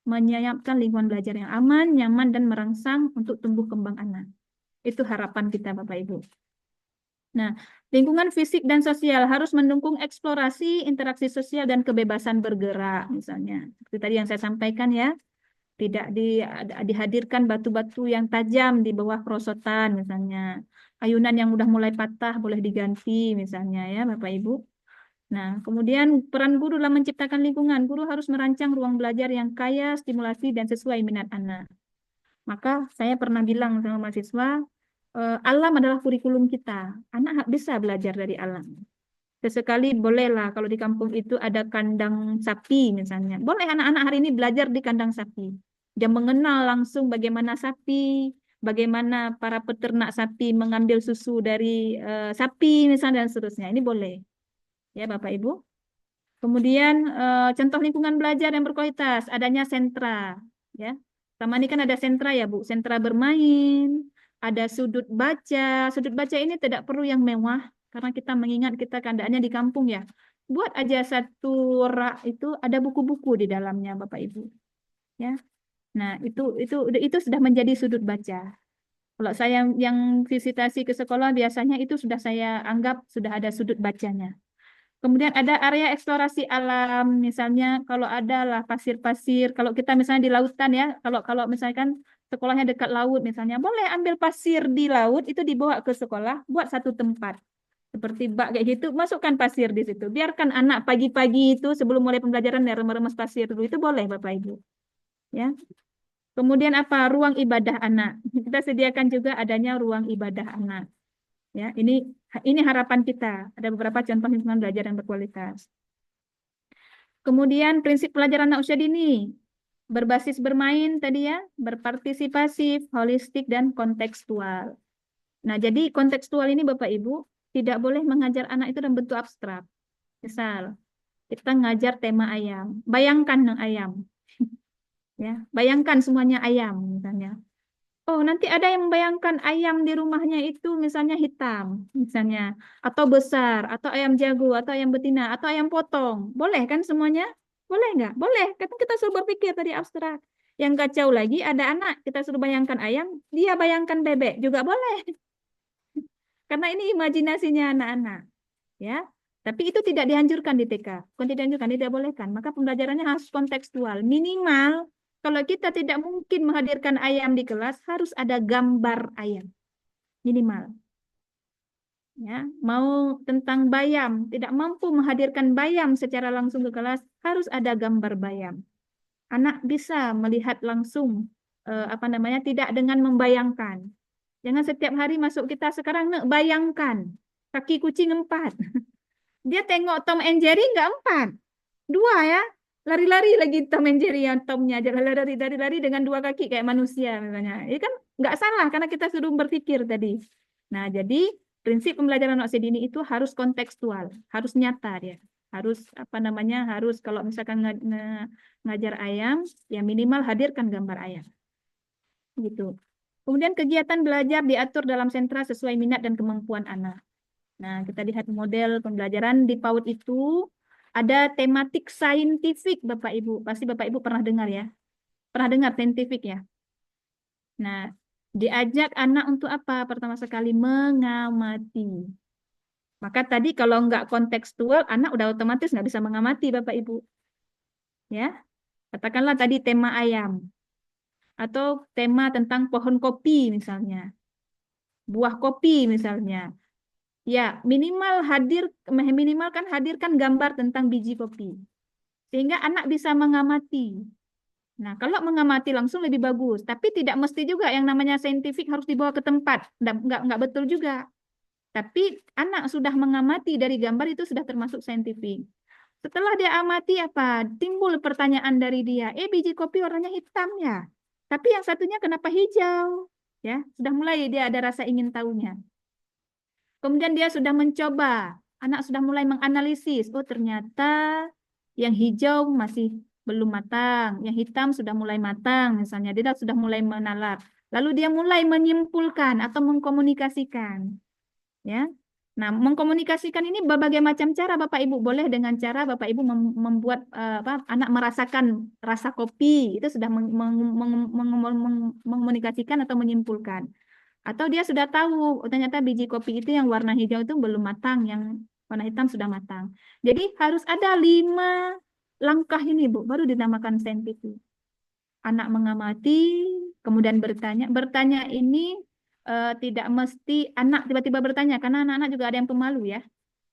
menyiapkan lingkungan belajar yang aman, nyaman, dan merangsang untuk tumbuh kembang anak. Itu harapan kita Bapak Ibu. Nah, lingkungan fisik dan sosial harus mendukung eksplorasi, interaksi sosial, dan kebebasan bergerak misalnya. Seperti tadi yang saya sampaikan ya, tidak dihadirkan batu-batu yang tajam di bawah perosotan misalnya. Ayunan yang udah mulai patah boleh diganti misalnya ya Bapak Ibu. Nah, kemudian peran guru dalam menciptakan lingkungan. Guru harus merancang ruang belajar yang kaya, stimulasi, dan sesuai minat anak. Maka saya pernah bilang sama mahasiswa, alam adalah kurikulum kita. Anak bisa belajar dari alam. Sesekali bolehlah kalau di kampung itu ada kandang sapi misalnya. Boleh anak-anak hari ini belajar di kandang sapi. Dia mengenal langsung bagaimana sapi, bagaimana para peternak sapi mengambil susu dari sapi misalnya dan seterusnya. Ini boleh. Ya Bapak Ibu. Kemudian contoh lingkungan belajar yang berkualitas, adanya sentra. Ya. Sama ini kan ada sentra ya Bu, sentra bermain, ada sudut baca. Sudut baca ini tidak perlu yang mewah, karena kita mengingat kita keadaannya di kampung ya. Buat aja satu rak itu ada buku-buku di dalamnya Bapak Ibu. Ya. Nah, itu sudah menjadi sudut baca. Kalau saya yang visitasi ke sekolah biasanya itu sudah saya anggap sudah ada sudut bacanya. Kemudian ada area eksplorasi alam, misalnya kalau ada lah pasir-pasir. Kalau kita misalnya di lautan ya, kalau misalkan sekolahnya dekat laut misalnya, boleh ambil pasir di laut itu dibawa ke sekolah, buat satu tempat. Seperti bak kayak gitu, masukkan pasir di situ. Biarkan anak pagi-pagi itu sebelum mulai pembelajaran ya remes-remes pasir dulu itu boleh Bapak Ibu. Ya. Kemudian apa? Ruang ibadah anak. Kita sediakan juga adanya ruang ibadah anak. Ya, ini harapan kita. Ada beberapa contoh lingkungan belajar yang berkualitas. Kemudian prinsip pelajaran anak usia dini berbasis bermain tadi ya, berpartisipasi, holistik dan kontekstual. Nah, jadi kontekstual ini Bapak Ibu tidak boleh mengajar anak itu dalam bentuk abstrak. Misal, kita ngajar tema ayam. Bayangkan ayam. Ya, bayangkan semuanya ayam misalnya. Oh, nanti ada yang membayangkan ayam di rumahnya itu misalnya hitam, misalnya, atau besar, atau ayam jago, atau ayam betina, atau ayam potong. Boleh kan semuanya? Boleh nggak? Boleh. Kan kita suruh berpikir tadi abstrak. Yang kacau lagi ada anak, kita suruh bayangkan ayam, dia bayangkan bebek juga boleh. Karena ini imajinasinya anak-anak. Ya. Tapi itu tidak dianjurkan di TK. Bukan tidak dianjurkan, tidak bolehkan. Maka pembelajarannya harus kontekstual. Minimal kalau kita tidak mungkin menghadirkan ayam di kelas, harus ada gambar ayam. Minimal. Ya, mau tentang bayam, tidak mampu menghadirkan bayam secara langsung ke kelas, harus ada gambar bayam. Anak bisa melihat langsung, tidak dengan membayangkan. Jangan setiap hari masuk kita sekarang, bayangkan. Kaki kucing 4. Dia tengok Tom and Jerry nggak 4. 2 ya. Lari-lari lagi Tom and Jerry yang Tomnya aja lari-lari dengan 2 kaki kayak manusia misalnya. Ini kan nggak salah karena kita suruh berpikir tadi. Nah, jadi prinsip pembelajaran anak usia dini itu harus kontekstual, harus nyata ya. Harus harus kalau misalkan ngajar ayam, ya minimal hadirkan gambar ayam. gitu. Kemudian kegiatan belajar diatur dalam sentra sesuai minat dan kemampuan anak. Nah, kita lihat model pembelajaran di PAUD itu ada tematik saintifik, Bapak Ibu. Pasti Bapak Ibu pernah dengar ya. Pernah dengar saintifik ya. Nah, diajak anak untuk apa? Pertama sekali mengamati. Maka tadi kalau nggak kontekstual, anak udah otomatis nggak bisa mengamati, Bapak Ibu. Ya, katakanlah tadi tema ayam. Atau tema tentang pohon kopi misalnya. Buah kopi misalnya. Ya, minimal kan hadirkan gambar tentang biji kopi. Sehingga anak bisa mengamati. Nah, kalau mengamati langsung lebih bagus. Tapi tidak mesti juga yang namanya saintifik harus dibawa ke tempat. Nggak betul juga. Tapi anak sudah mengamati dari gambar itu sudah termasuk saintifik. Setelah dia amati apa? Timbul pertanyaan dari dia. Biji kopi warnanya hitam ya. Tapi yang satunya kenapa hijau? Ya, sudah mulai dia ada rasa ingin tahunya. Kemudian dia sudah mencoba. Anak sudah mulai menganalisis. Oh, ternyata yang hijau masih belum matang. Yang hitam sudah mulai matang misalnya. Dia sudah mulai menalar. Lalu dia mulai menyimpulkan atau mengkomunikasikan. Ya. Nah, mengkomunikasikan ini berbagai macam cara Bapak Ibu. Boleh dengan cara Bapak Ibu membuat anak merasakan rasa kopi, itu sudah mengkomunikasikan atau menyimpulkan. Atau dia sudah tahu, ternyata biji kopi itu yang warna hijau itu belum matang, yang warna hitam sudah matang. Jadi harus ada 5 langkah ini, Bu, baru dinamakan saintifik. Anak mengamati, kemudian bertanya. Bertanya ini tidak mesti anak tiba-tiba bertanya, karena anak-anak juga ada yang pemalu ya.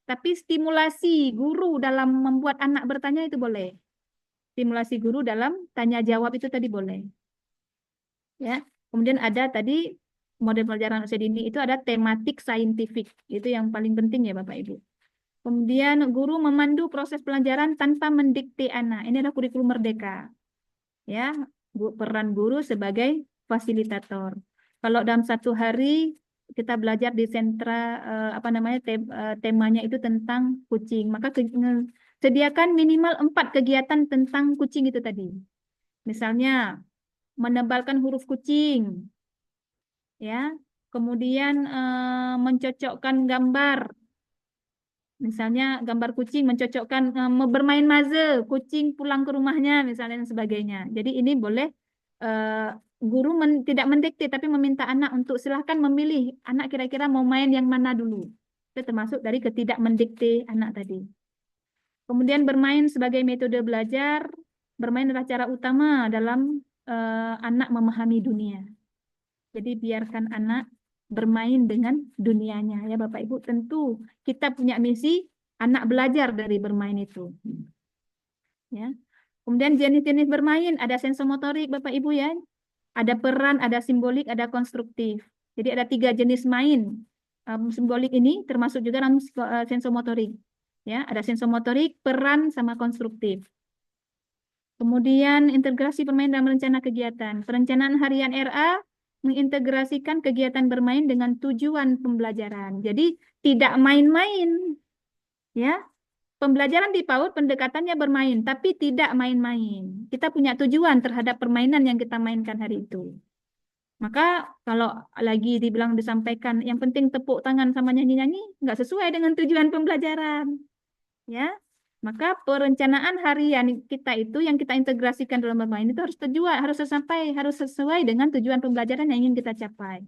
Tapi stimulasi guru dalam membuat anak bertanya itu boleh. Stimulasi guru dalam tanya jawab itu tadi boleh. Ya. Kemudian ada tadi model pelajaran usia dini itu ada tematik saintifik. Itu yang paling penting ya Bapak Ibu. Kemudian guru memandu proses pelajaran tanpa mendikte anak. Ini adalah kurikulum merdeka. Ya, peran guru sebagai fasilitator. Kalau dalam satu hari kita belajar di sentra temanya itu tentang kucing, maka sediakan minimal 4 kegiatan tentang kucing itu tadi. Misalnya menebalkan huruf kucing, ya, kemudian mencocokkan gambar. Misalnya gambar kucing mencocokkan bermain maze, kucing pulang ke rumahnya misalnya dan sebagainya. Jadi ini boleh guru tidak mendikte tapi meminta anak untuk silahkan memilih anak kira-kira mau main yang mana dulu. Itu termasuk dari ketidak mendikte anak tadi. Kemudian bermain sebagai metode belajar, bermain adalah cara utama dalam anak memahami dunia. Jadi biarkan anak bermain dengan dunianya ya Bapak Ibu. Tentu kita punya misi anak belajar dari bermain itu. Ya. Kemudian jenis-jenis bermain ada sensomotorik Bapak Ibu ya. Ada peran, ada simbolik, ada konstruktif. Jadi ada 3 jenis main. Simbolik ini termasuk juga dalam sensomotorik. Ya, ada sensomotorik, peran sama konstruktif. Kemudian integrasi bermain dalam rencana kegiatan. Perencanaan harian RA mengintegrasikan kegiatan bermain dengan tujuan pembelajaran. Jadi tidak main-main. Ya. Pembelajaran di PAUD pendekatannya bermain, tapi tidak main-main. Kita punya tujuan terhadap permainan yang kita mainkan hari itu. Maka kalau lagi disampaikan yang penting tepuk tangan sama nyanyi-nyanyi, nggak sesuai dengan tujuan pembelajaran. Ya. Maka perencanaan harian kita itu yang kita integrasikan dalam bermain itu harus sesuai dengan tujuan pembelajaran yang ingin kita capai.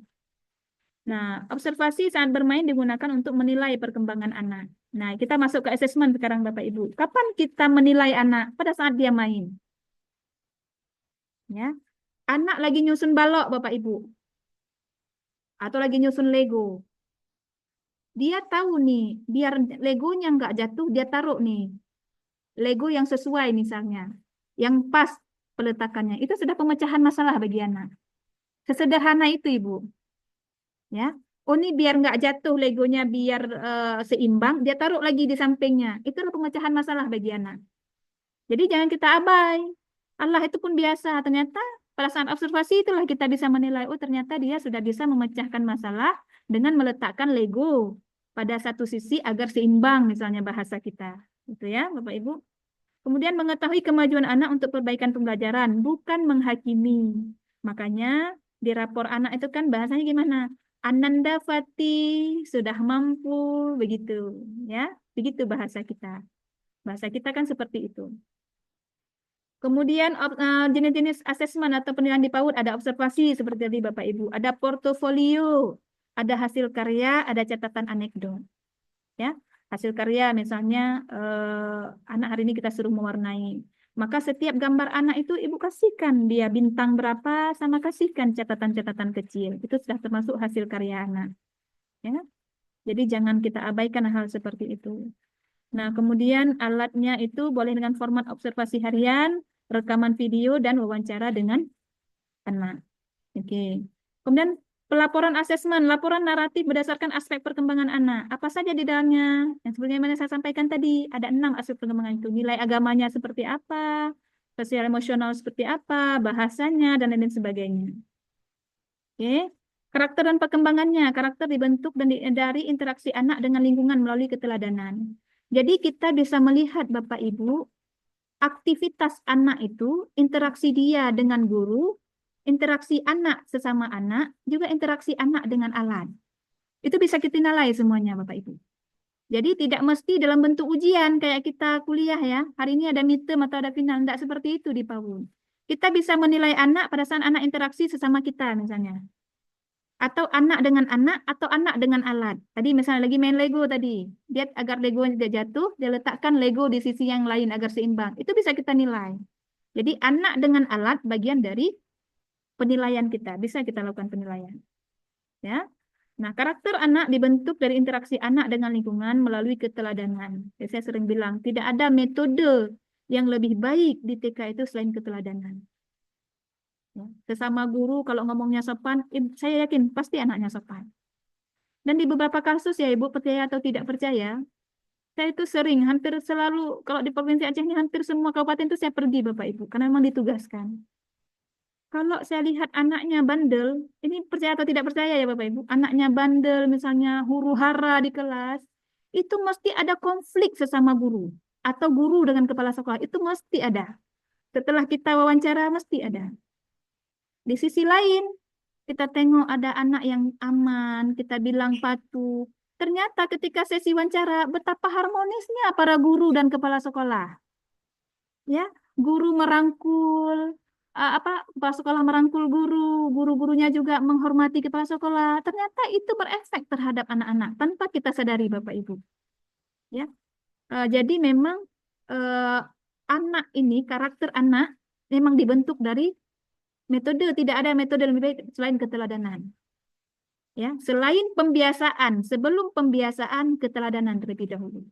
Nah, observasi saat bermain digunakan untuk menilai perkembangan anak. Nah, kita masuk ke asesmen sekarang Bapak Ibu. Kapan kita menilai anak? Pada saat dia main. Ya. Anak lagi nyusun balok Bapak Ibu. Atau lagi nyusun Lego. Dia tahu nih, biar Legonya nggak jatuh, dia taruh nih. Lego yang sesuai misalnya. Yang pas peletakannya. Itu sudah pemecahan masalah bagi anak. Sesederhana itu Ibu. Ya, oh ini biar nggak jatuh Legonya biar seimbang, dia taruh lagi di sampingnya. Itulah pemecahan masalah bagi anak. Jadi jangan kita abai. Allah itu pun biasa. Ternyata pada saat observasi itulah kita bisa menilai, oh ternyata dia sudah bisa memecahkan masalah dengan meletakkan Lego pada satu sisi agar seimbang misalnya bahasa kita. Gitu ya Bapak Ibu. Kemudian mengetahui kemajuan anak untuk perbaikan pembelajaran, bukan menghakimi. Makanya Di rapor anak itu kan bahasanya gimana? Ananda Fati sudah mampu, begitu ya. Begitu bahasa kita. Bahasa kita kan seperti itu. Kemudian jenis-jenis asesmen atau penilaian di PAUD ada observasi seperti tadi Bapak Ibu, ada portofolio, ada hasil karya, ada catatan anekdot. Ya, hasil karya misalnya anak hari ini kita suruh mewarnai. Maka setiap gambar anak itu Ibu kasihkan dia bintang berapa sama kasihkan catatan-catatan kecil. Itu sudah termasuk hasil karya anak. Ya. Jadi jangan kita abaikan hal seperti itu. Nah, kemudian alatnya itu boleh dengan format observasi harian, rekaman video, dan wawancara dengan anak. Oke. Kemudian pelaporan asesmen, laporan naratif berdasarkan aspek perkembangan anak. Apa saja di dalamnya? Yang sebagaimana saya sampaikan tadi, ada 6 aspek perkembangan itu. Nilai agamanya seperti apa, sosial emosional seperti apa, bahasanya, dan lain sebagainya. Oke. Karakter dan perkembangannya. Karakter dibentuk dari interaksi anak dengan lingkungan melalui keteladanan. Jadi kita bisa melihat Bapak Ibu, aktivitas anak itu, interaksi dia dengan guru, interaksi anak sesama anak, juga interaksi anak dengan alat. Itu bisa kita nilai semuanya Bapak Ibu. Jadi tidak mesti dalam bentuk ujian kayak kita kuliah ya. Hari ini ada midterm atau ada final. Tidak seperti itu di PAUD. Kita bisa menilai anak pada saat anak interaksi sesama kita misalnya. Atau anak dengan anak, atau anak dengan alat. Tadi misalnya lagi main Lego tadi. Dia agar Lego tidak jatuh, dia letakkan Lego di sisi yang lain agar seimbang. Itu bisa kita nilai. Jadi anak dengan alat bagian dari penilaian kita. Bisa kita lakukan penilaian. Ya. Nah, karakter anak dibentuk dari interaksi anak dengan lingkungan melalui keteladanan. Jadi saya sering bilang, tidak ada metode yang lebih baik di TK itu selain keteladanan. Ya, sesama guru kalau ngomongnya sopan, saya yakin pasti anaknya sopan. Dan di beberapa kasus ya Ibu, percaya atau tidak percaya, saya itu sering, hampir selalu, kalau di Provinsi Aceh ini hampir semua kabupaten itu saya pergi Bapak Ibu, karena memang ditugaskan. Kalau saya lihat anaknya bandel, ini percaya atau tidak percaya ya Bapak Ibu, anaknya bandel misalnya huru hara di kelas, itu mesti ada konflik sesama guru, atau guru dengan kepala sekolah, itu mesti ada. Setelah kita wawancara, mesti ada. Di sisi lain, kita tengok ada anak yang aman, kita bilang patuh. Ternyata ketika sesi wawancara, betapa harmonisnya para guru dan kepala sekolah. Ya, guru merangkul, kepala sekolah merangkul guru, guru-gurunya juga menghormati kepala sekolah. Ternyata itu berefek terhadap anak-anak tanpa kita sadari, Bapak Ibu. Ya, jadi memang anak ini, karakter anak memang dibentuk dari metode, tidak ada metode lebih baik selain keteladanan. Ya, selain pembiasaan, sebelum pembiasaan keteladanan terlebih dahulu.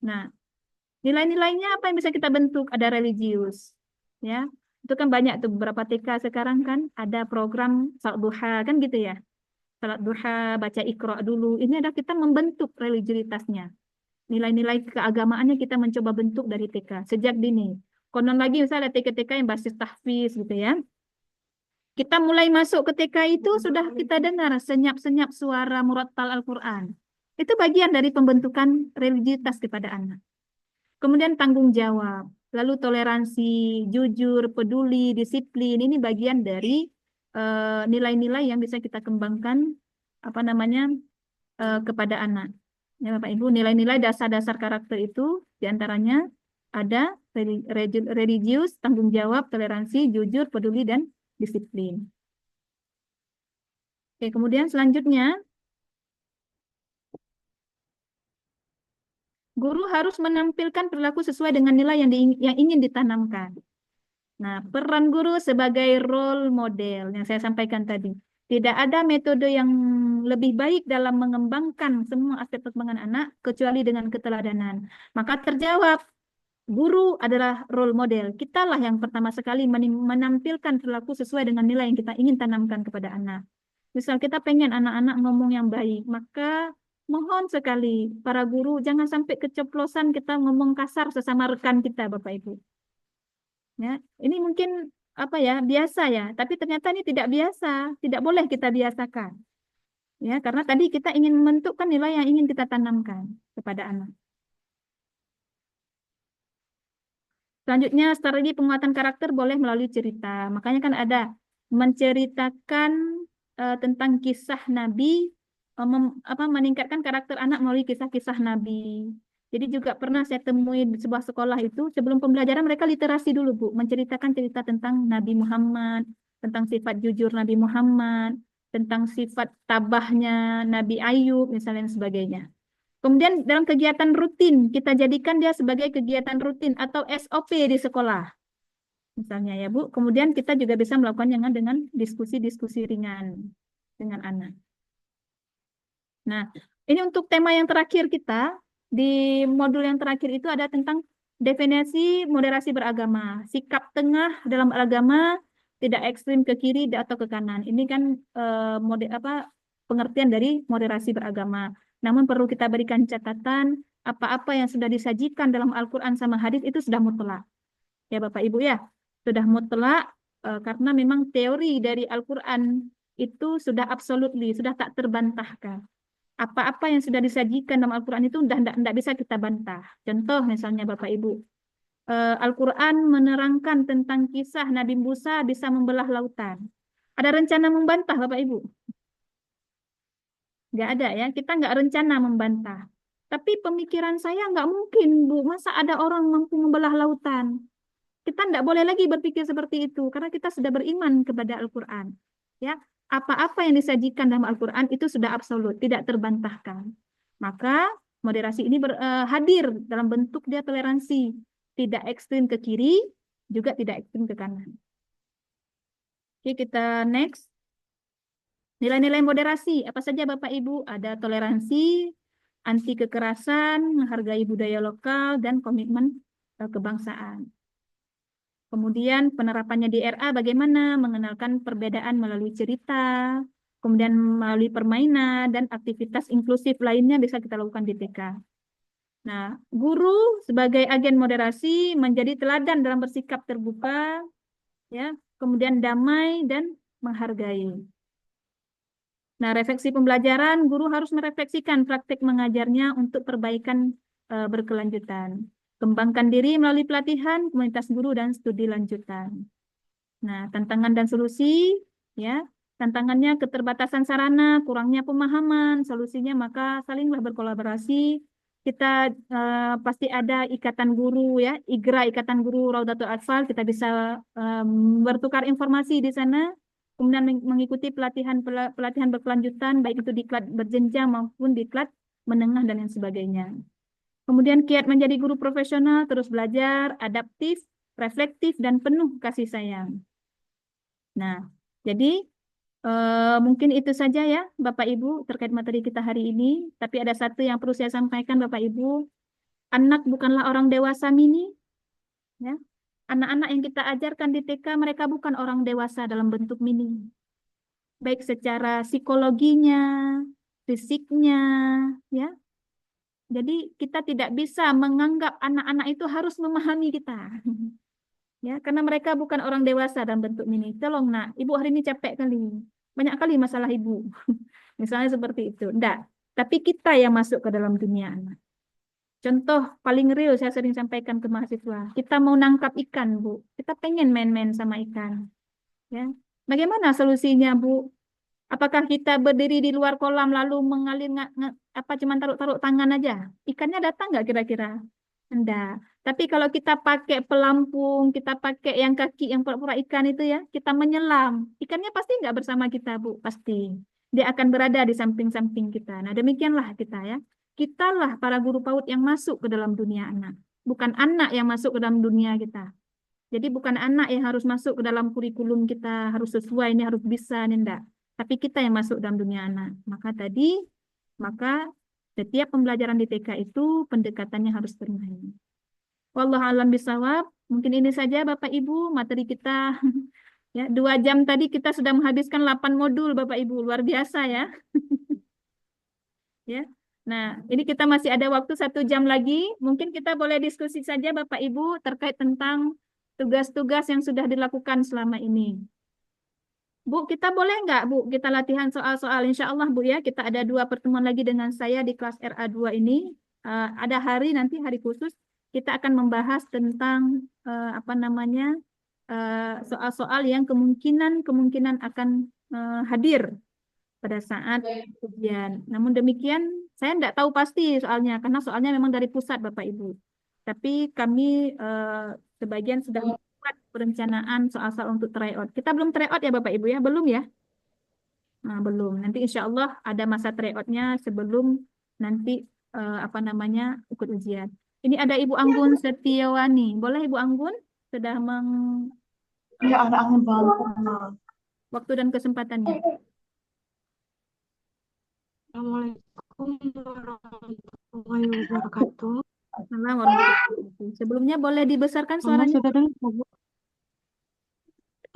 Nah, nilai-nilainya apa yang bisa kita bentuk? Ada religius. Ya, itu kan banyak tuh beberapa TK sekarang kan ada program salat duha kan gitu ya. Salat duha, baca Iqra dulu. Ini adalah kita membentuk religiusitasnya. Nilai-nilai keagamaannya kita mencoba bentuk dari TK sejak dini. Konon lagi misalnya TK-TK yang basis tahfiz gitu ya. Kita mulai masuk ke TK itu sudah kita dengar senyap-senyap suara murattal Al-Quran. Itu bagian dari pembentukan religiusitas kepada anak. Kemudian tanggung jawab, lalu toleransi, jujur, peduli, disiplin. Ini bagian dari nilai-nilai yang bisa kita kembangkan kepada anak. Ya Bapak Ibu, nilai-nilai dasar-dasar karakter itu diantaranya ada religius, tanggung jawab, toleransi, jujur, peduli, dan disiplin. Oke, kemudian selanjutnya, guru harus menampilkan perilaku sesuai dengan nilai yang ingin ditanamkan. Nah, peran guru sebagai role model yang saya sampaikan tadi. Tidak ada metode yang lebih baik dalam mengembangkan semua aspek perkembangan anak kecuali dengan keteladanan. Maka terjawab, guru adalah role model. Kitalah yang pertama sekali menampilkan perilaku sesuai dengan nilai yang kita ingin tanamkan kepada anak. Misal kita pengen anak-anak ngomong yang baik, maka mohon sekali para guru jangan sampai keceplosan kita ngomong kasar sesama rekan kita, Bapak Ibu. Ya, ini mungkin biasa ya, tapi ternyata ini tidak biasa, tidak boleh kita biasakan. Ya, karena tadi kita ingin membentukkan nilai yang ingin kita tanamkan kepada anak. Selanjutnya, strategi penguatan karakter boleh melalui cerita. Makanya kan ada menceritakan tentang kisah Nabi, meningkatkan karakter anak melalui kisah-kisah Nabi. Jadi juga pernah saya temui di sebuah sekolah itu, sebelum pembelajaran mereka literasi dulu, Bu, menceritakan cerita tentang Nabi Muhammad, tentang sifat jujur Nabi Muhammad, tentang sifat tabahnya Nabi Ayub, misalnya dan sebagainya. Kemudian dalam kegiatan rutin, kita jadikan dia sebagai kegiatan rutin atau SOP di sekolah. Misalnya ya Bu, kemudian kita juga bisa melakukan dengan diskusi-diskusi ringan dengan anak. Nah, ini untuk tema yang terakhir kita, di modul yang terakhir itu ada tentang definisi moderasi beragama. Sikap tengah dalam beragama, tidak ekstrim ke kiri atau ke kanan. Ini kan pengertian dari moderasi beragama. Namun perlu kita berikan catatan, apa-apa yang sudah disajikan dalam Al-Quran sama hadis itu sudah mutlak. Ya Bapak Ibu ya, sudah mutlak karena memang teori dari Al-Quran itu sudah absolutely, sudah tak terbantahkan. Apa-apa yang sudah disajikan dalam Al-Quran itu tidak bisa kita bantah. Contoh misalnya Bapak Ibu, Al-Quran menerangkan tentang kisah Nabi Musa bisa membelah lautan. Ada rencana membantah Bapak Ibu? Nggak ada ya, kita nggak rencana membantah. Tapi pemikiran saya nggak mungkin Bu, masa ada orang mampu membelah lautan? Kita tidak boleh lagi berpikir seperti itu, karena kita sudah beriman kepada Al-Quran. Ya, apa-apa yang disajikan dalam Al-Quran itu sudah absolut, tidak terbantahkan. Maka moderasi ini hadir dalam bentuk dia toleransi, tidak ekstrim ke kiri, juga tidak ekstrim ke kanan. Oke, kita next. Nilai-nilai moderasi, apa saja Bapak Ibu? Ada toleransi, anti kekerasan, menghargai budaya lokal, dan komitmen kebangsaan. Kemudian penerapannya di RA bagaimana? Mengenalkan perbedaan melalui cerita, kemudian melalui permainan, dan aktivitas inklusif lainnya bisa kita lakukan di TK. Nah, guru sebagai agen moderasi menjadi teladan dalam bersikap terbuka, ya, kemudian damai dan menghargai. Nah, refleksi pembelajaran, guru harus merefleksikan praktik mengajarnya untuk perbaikan berkelanjutan. Kembangkan diri melalui pelatihan, komunitas guru, dan studi lanjutan. Nah, tantangan dan solusi, ya, tantangannya keterbatasan sarana, kurangnya pemahaman, solusinya maka salinglah berkolaborasi. Kita pasti ada ikatan guru, ya, IGRA, Ikatan Guru Raudatul Atfal, kita bisa bertukar informasi di sana, kemudian mengikuti pelatihan berkelanjutan, baik itu diklat berjenjang maupun diklat menengah dan yang sebagainya. Kemudian kiat menjadi guru profesional, terus belajar, adaptif, reflektif, dan penuh kasih sayang. Nah, jadi mungkin itu saja ya Bapak Ibu terkait materi kita hari ini. Tapi ada satu yang perlu saya sampaikan Bapak Ibu. Anak bukanlah orang dewasa mini. Ya. Anak-anak yang kita ajarkan di TK, mereka bukan orang dewasa dalam bentuk mini. Baik secara psikologinya, fisiknya, ya. Jadi kita tidak bisa menganggap anak-anak itu harus memahami kita. Ya, karena mereka bukan orang dewasa dalam bentuk mini. Tolong nak, ibu hari ini capek kali. Banyak kali masalah ibu. Misalnya seperti itu. Enggak. Tapi kita yang masuk ke dalam dunia anak. Contoh paling real saya sering sampaikan ke mahasiswa. Kita mau nangkap ikan, Bu. Kita pengen main-main sama ikan. Ya. Bagaimana solusinya, Bu? Apakah kita berdiri di luar kolam lalu mengalir cuma taruh-taruh tangan aja? Ikannya datang nggak kira-kira? Enggak. Tapi kalau kita pakai pelampung, kita pakai yang kaki yang pura-pura ikan itu ya, kita menyelam. Ikannya pasti nggak bersama kita, Bu. Pasti. Dia akan berada di samping-samping kita. Nah, demikianlah kita ya. Kitalah para guru PAUD yang masuk ke dalam dunia anak. Bukan anak yang masuk ke dalam dunia kita. Jadi bukan anak yang harus masuk ke dalam kurikulum kita, harus sesuai, ini harus bisa, ini enggak. Tapi kita yang masuk dalam dunia anak. Maka setiap pembelajaran di TK itu pendekatannya harus bermain. Wallahu a'lam bishawab. Mungkin ini saja Bapak Ibu materi kita. Ya, 2 jam tadi kita sudah menghabiskan 8 modul Bapak Ibu. Luar biasa ya. Ya. Nah, ini kita masih ada waktu 1 jam lagi. Mungkin kita boleh diskusi saja Bapak Ibu terkait tentang tugas-tugas yang sudah dilakukan selama ini. Bu, kita boleh nggak, Bu, kita latihan soal-soal, insya Allah, Bu, ya, kita ada 2 pertemuan lagi dengan saya di kelas RA2 ini. Ada hari, nanti hari khusus, kita akan membahas tentang, soal-soal yang kemungkinan akan hadir pada saat ujian. Namun demikian, saya tidak tahu pasti soalnya, karena soalnya memang dari pusat Bapak Ibu. Tapi kami sebagian sudah membuat perencanaan soal-soal untuk tryout. Kita belum tryout ya Bapak Ibu ya? Belum ya? Nah, belum. Nanti insya Allah ada masa tryoutnya sebelum nanti ikut ujian. Ini ada Ibu Anggun Setiawani. Boleh Ibu Anggun? Sudah Ya, ada angin banget. waktu dan kesempatannya. Assalamualaikum warahmatullahi wabarakatuh. Salam warahmatullahi wabarakatuh. Sebelumnya boleh dibesarkan Mama suaranya? sudah dengar, Bu?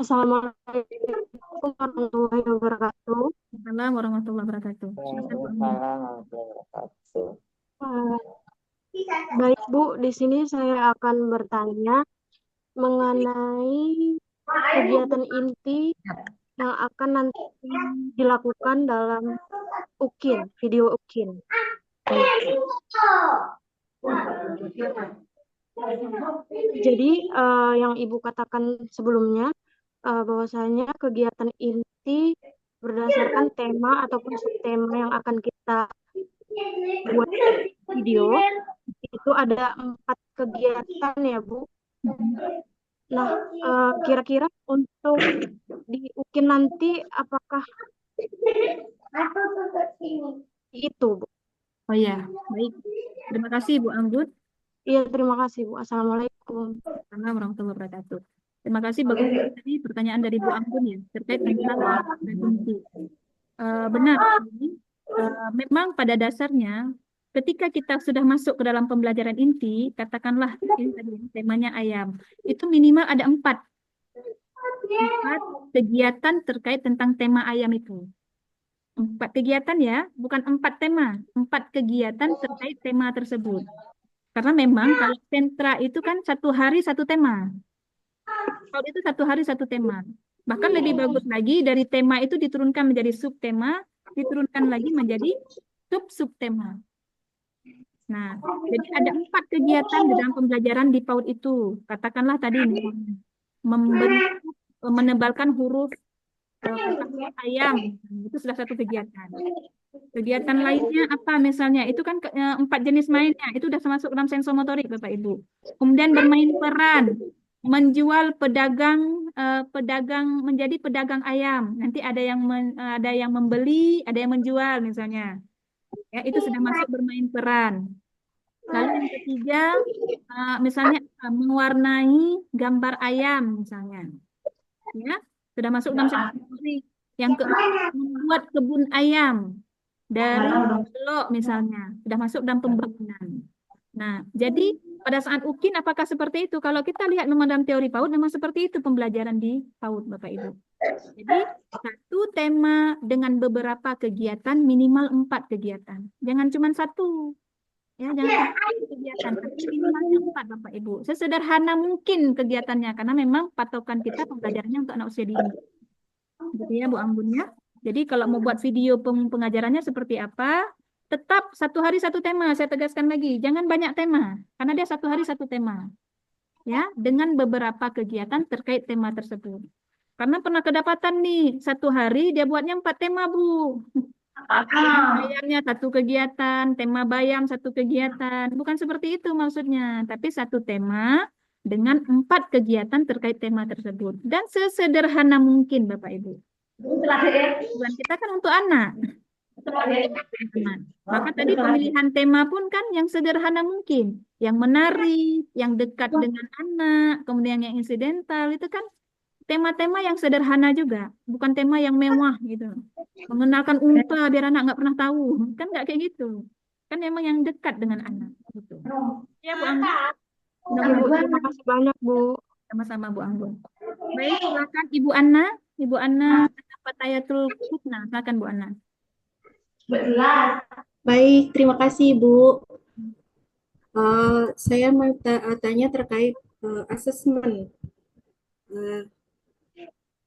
Assalamualaikum warahmatullahi wabarakatuh. Salam warahmatullahi wabarakatuh. Silakan, Bu Anggun. Eh, Baik, Bu, di sini saya akan bertanya mengenai kegiatan inti yang akan nanti dilakukan dalam UKIN, video UKIN. Jadi yang Ibu katakan sebelumnya bahwasanya kegiatan inti berdasarkan tema ataupun subtema yang akan kita buat video itu ada 4 kegiatan ya Bu. Nah, kira-kira untuk di UKIN nanti apakah itu Bu? Oh ya, baik. Terima kasih Bu Anggun. Iya, terima kasih Bu. Assalamualaikum. Salam warahmatullahi wabarakatuh. Terima kasih bagus tadi pertanyaan dari Bu Anggun ya terkait tentang inti. Benar, memang pada dasarnya ketika kita sudah masuk ke dalam pembelajaran inti, katakanlah ini tadi temanya ayam, itu minimal ada 4 kegiatan terkait tentang tema ayam itu. 4 kegiatan ya, bukan 4 tema, 4 kegiatan terkait tema tersebut. Karena memang kalau sentra itu kan 1 hari 1 tema. Kalau itu 1 hari 1 tema. Bahkan lebih bagus lagi dari tema itu diturunkan menjadi subtema, diturunkan lagi menjadi sub-subtema. Nah, jadi ada 4 kegiatan di dalam pembelajaran di PAUD itu. Katakanlah tadi menebalkan huruf ayam, itu sudah 1 kegiatan. Kegiatan lainnya apa misalnya? Itu kan 4 jenis mainnya, itu sudah termasuk dalam sensomotorik Bapak Ibu. Kemudian bermain peran, menjual pedagang menjadi pedagang ayam. Nanti ada yang membeli, ada yang menjual misalnya. Ya, itu sudah masuk bermain peran. Lalu yang ketiga, misalnya mewarnai gambar ayam misalnya. Ya, sudah masuk dalam sensomotorik. Yang keempat, membuat kebun ayam dari blok misalnya, sudah masuk dalam pembangunan. Nah, jadi pada saat UKIN apakah seperti itu? Kalau kita lihat memang dalam teori PAUD memang seperti itu pembelajaran di PAUD Bapak Ibu. Jadi 1 tema dengan beberapa kegiatan, minimal 4 kegiatan. Jangan cuma 1. Ya, jangan cuma 1 kegiatan, tapi minimalnya 4 Bapak Ibu. Sesederhana mungkin kegiatannya karena memang patokan kita pembelajarannya untuk anak usia dini. Gitu ya Bu Anggunnya. Jadi kalau mau buat video pengajarannya seperti apa, tetap 1 hari 1 tema. Saya tegaskan lagi, jangan banyak tema, karena dia 1 hari 1 tema, ya, dengan beberapa kegiatan terkait tema tersebut. Karena pernah kedapatan nih 1 hari dia buatnya 4 tema Bu. Bayamnya 1 kegiatan, tema bayam 1 kegiatan, bukan seperti itu maksudnya, tapi 1 tema dengan 4 kegiatan terkait tema tersebut dan sesederhana mungkin Bapak Ibu. Tujuan kita kan untuk anak. Maka tadi pemilihan tema pun kan yang sederhana mungkin, yang menarik, yang dekat dengan anak, kemudian yang insidental itu kan tema-tema yang sederhana juga, bukan tema yang mewah gitu. Mengenalkan unta biar anak nggak pernah tahu, kan nggak kayak gitu. Kan memang yang dekat dengan anak gitu. Ya Bu Anggun. Ibu, terima kasih banyak Bu. Sama-sama Bu Anggun. Baik, silakan Ibu Anna. Ibu Anna Fatayatul Husna. Silakan Bu Anna. Baik, terima kasih Bu. Saya mau tanya terkait asesmen.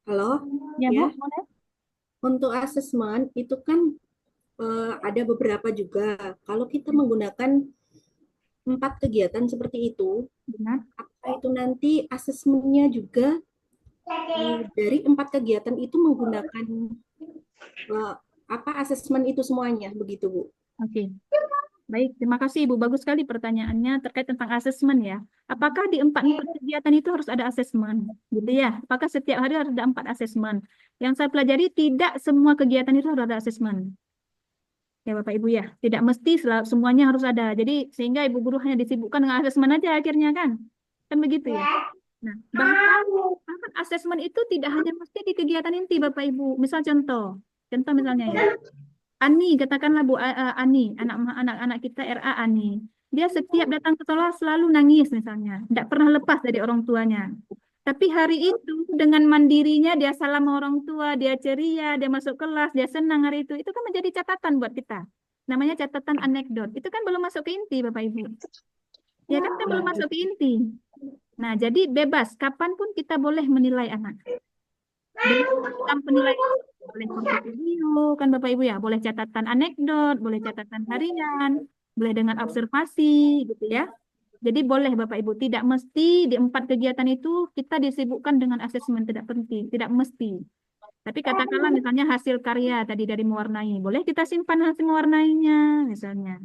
Halo? Ya Bu, Ya. boleh? Untuk asesmen itu kan ada beberapa juga. Kalau kita menggunakan 4 kegiatan seperti itu, Benar. apa itu nanti asesmennya juga dari 4 kegiatan itu menggunakan asesmen itu semuanya, begitu Bu? Oke. Baik, terima kasih Ibu. Bagus sekali pertanyaannya terkait tentang asesmen ya. Apakah di empat kegiatan itu harus ada asesmen? Gitu ya. Apakah setiap hari harus ada 4 asesmen? Yang saya pelajari tidak semua kegiatan itu harus ada asesmen. Ya Bapak Ibu ya. Tidak mesti semuanya harus ada. Jadi sehingga Ibu guru hanya disibukkan dengan asesmen aja akhirnya kan. Kan begitu ya. Nah, bahkan asesmen itu tidak hanya mesti di kegiatan inti Bapak Ibu. Misal contoh misalnya ya. Ani, katakanlah Bu Ani, anak-anak kita RA Ani. Dia setiap datang ke sekolah selalu nangis misalnya, tidak pernah lepas dari orang tuanya. Tapi hari itu dengan mandirinya dia salam sama orang tua, dia ceria, dia masuk kelas, dia senang hari itu kan menjadi catatan buat kita. Namanya catatan anekdot. Itu kan belum masuk ke inti Bapak Ibu. Ya kan belum masuk ke inti. Nah, jadi bebas, kapanpun kita boleh menilai anak. Dalam penilaian boleh foto video kan Bapak Ibu ya, boleh catatan anekdot, boleh catatan harian, boleh dengan observasi gitu ya. Jadi boleh Bapak Ibu, tidak mesti di 4 kegiatan itu kita disibukkan dengan asesmen, tidak penting, tidak mesti. Tapi katakanlah misalnya hasil karya tadi dari mewarnai, boleh kita simpan hasil mewarnainya misalnya.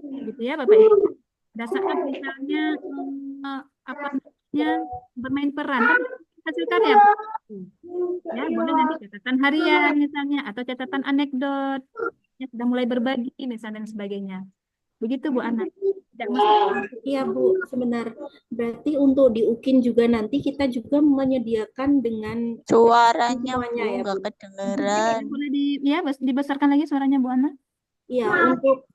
Gitu ya Bapak Ibu. Pada saat misalnya bermain peran kan hasil karya. Ya, boleh nanti catatan harian misalnya atau catatan anekdot. Ya, sudah mulai berbagi misalnya dan sebagainya. Begitu Bu Ana. Tidak mesti. Iya Bu, sebenar. Berarti untuk di UKIN juga nanti kita juga menyediakan dengan Suaranya semuanya Bu ya Bu. nggak kedengeran. Boleh dibesarkan lagi suaranya Bu Ana. Iya, untuk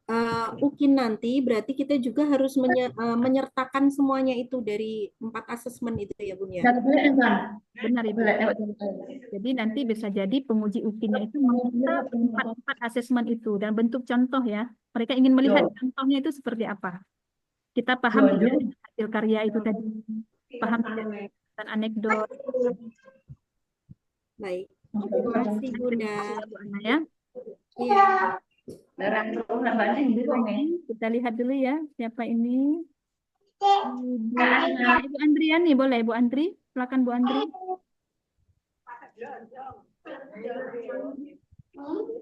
UKIN nanti berarti kita juga harus menyertakan semuanya itu dari 4 asesmen itu ya Bun ya. Benar Ibu. Jadi nanti bisa jadi penguji UKIN-nya itu meminta 4 asesmen itu dan bentuk contoh ya. Mereka ingin melihat contohnya itu seperti apa. Kita paham tidak dengan hasil karya itu tadi. Paham tidak dan anekdot. Baik. Terima kasih Bunda. Bu Ana ya. Iya. Kita lihat dulu ya siapa ini. Ibu Andriani boleh Bu Andri, silakan Bu Andri.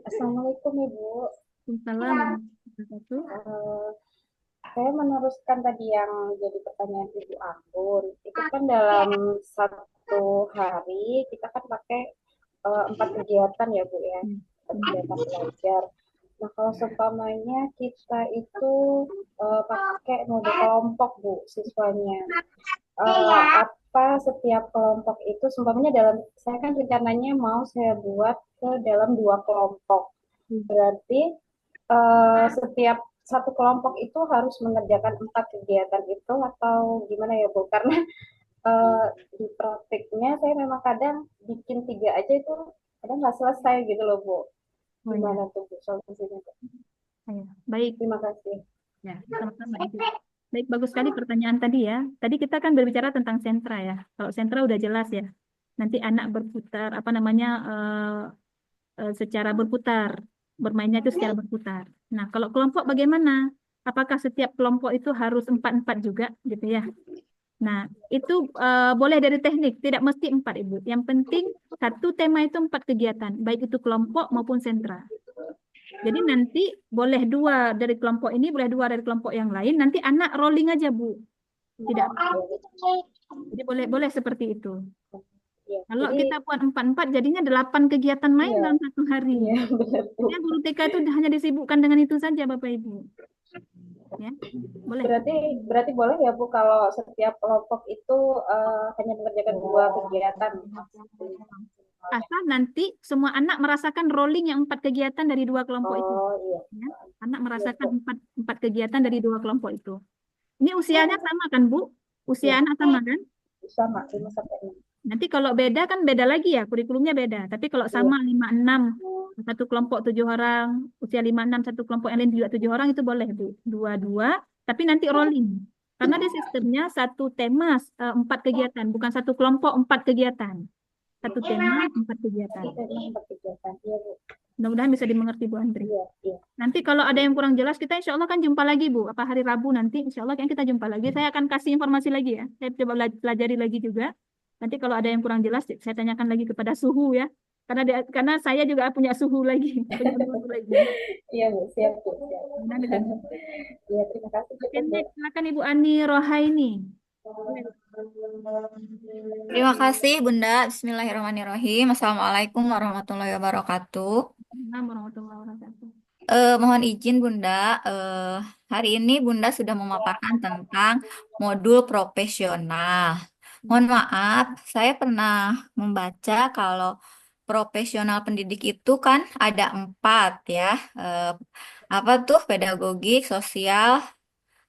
Assalamualaikum Ibu. Assalamualaikum. Saya meneruskan tadi yang jadi pertanyaan Ibu Anggur. Itu kan dalam satu hari kita kan pakai 4 kegiatan ya Bu ya, kegiatan belajar. Nah kalau seumpamanya kita itu pakai mode kelompok Bu siswanya, apa setiap kelompok itu seumpamanya saya kan rencananya mau saya buat ke dalam 2 kelompok. Berarti setiap satu kelompok itu harus mengerjakan 4 kegiatan itu atau gimana ya Bu? Karena di praktiknya saya memang kadang bikin 3 aja itu kadang nggak selesai gitu loh Bu. Gimana tuh Bu solusinya? Baik. Terima kasih. Ya, sama-sama Ibu. Baik, bagus sekali pertanyaan tadi ya. Tadi kita kan berbicara tentang sentra ya. Kalau sentra udah jelas ya. Nanti anak berputar, secara berputar. Bermainnya itu secara berputar. Nah, kalau kelompok bagaimana? Apakah setiap kelompok itu harus 4-4 juga gitu ya? Nah, itu boleh dari teknik, tidak mesti 4 Ibu. Yang penting satu tema itu 4 kegiatan, baik itu kelompok maupun sentra. Jadi nanti boleh 2 dari kelompok ini, boleh 2 dari kelompok yang lain. Nanti anak rolling aja Bu. Tidak. Jadi boleh seperti itu. Kalau kita buat 4-4, jadinya 8 kegiatan main dalam satu hari. Ya, guru TK itu hanya disibukkan dengan itu saja Bapak Ibu. Ya, boleh. Berarti boleh ya Bu kalau setiap kelompok itu hanya mengerjakan 2 kegiatan. Asal nanti semua anak merasakan rolling yang 4 kegiatan dari 2 kelompok itu. Iya. Ya, anak merasakan 4 kegiatan dari 2 kelompok itu. Ini usianya sama kan Bu? Usia anak sama kan? Sama, 5 sampai 6. Nanti kalau beda kan beda lagi ya, kurikulumnya beda. Tapi kalau sama 5-6, satu kelompok 7 orang, usia 5-6, satu kelompok yang lain juga 7 orang, itu boleh Bu. 2-2, tapi nanti rolling. Karena di sistemnya satu tema 4 kegiatan, bukan satu kelompok 4 kegiatan. Satu tema 4 kegiatan. Mudah-mudahan bisa dimengerti Bu Andri. Nanti kalau ada yang kurang jelas, kita insya Allah kan jumpa lagi Bu. Apa hari Rabu nanti, insya Allah kan kita jumpa lagi. Saya akan kasih informasi lagi ya. Saya coba pelajari lagi juga. Nanti kalau ada yang kurang jelas, saya tanyakan lagi kepada suhu ya. Karena saya juga punya suhu lagi, punya guru lagi. Iya Bu, siap Bu, siap. Nah, dengan Iya, terima kasih Oke, cukup Bu. next, silakan Ibu Ani Rohaini. Terima kasih Bunda. Bismillahirrahmanirrahim. Assalamualaikum warahmatullahi wabarakatuh. Assalamualaikum warahmatullahi wabarakatuh. Mohon izin Bunda, hari ini Bunda sudah memaparkan tentang modul profesional. Mohon maaf, saya pernah membaca kalau profesional pendidik itu kan ada 4 ya. Apa tuh pedagogik, sosial,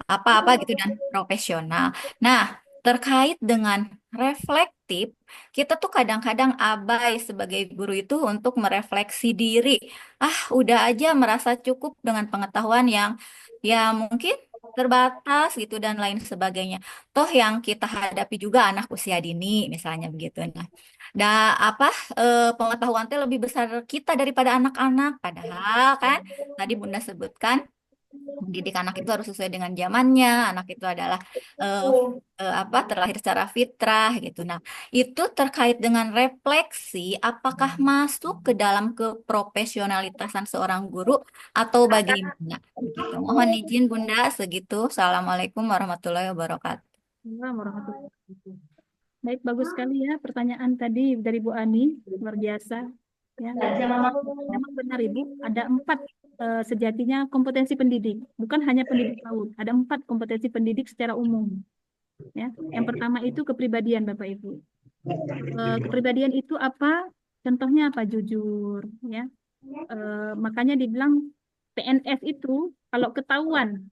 apa-apa gitu dan profesional. Nah, terkait dengan reflektif, kita tuh kadang-kadang abai sebagai guru itu untuk merefleksi diri. Udah aja merasa cukup dengan pengetahuan yang ya mungkin terbatas gitu dan lain sebagainya. Toh yang kita hadapi juga anak usia dini misalnya begitu. Nah, pengetahuan teh lebih besar kita daripada anak-anak. Padahal kan tadi Bunda sebutkan mendidik anak itu harus sesuai dengan zamannya. Anak itu adalah terlahir secara fitrah gitu. Nah, itu terkait dengan refleksi, apakah masuk ke dalam keprofesionalitasan seorang guru atau bagaimana? Begitu. Mohon izin Bunda segitu. Assalamualaikum warahmatullahi wabarakatuh. Warahmatullahi wabarakatuh. Baik, bagus sekali ya pertanyaan tadi dari Bu Ani, luar biasa. Ya, memang benar Ibu, ada 4 sejatinya kompetensi pendidik, bukan hanya pendidik PAUD, ada 4 kompetensi pendidik secara umum. Ya, yang pertama itu kepribadian Bapak Ibu. Kepribadian itu apa? Contohnya apa? Jujur, ya. Makanya dibilang PNS itu kalau ketahuan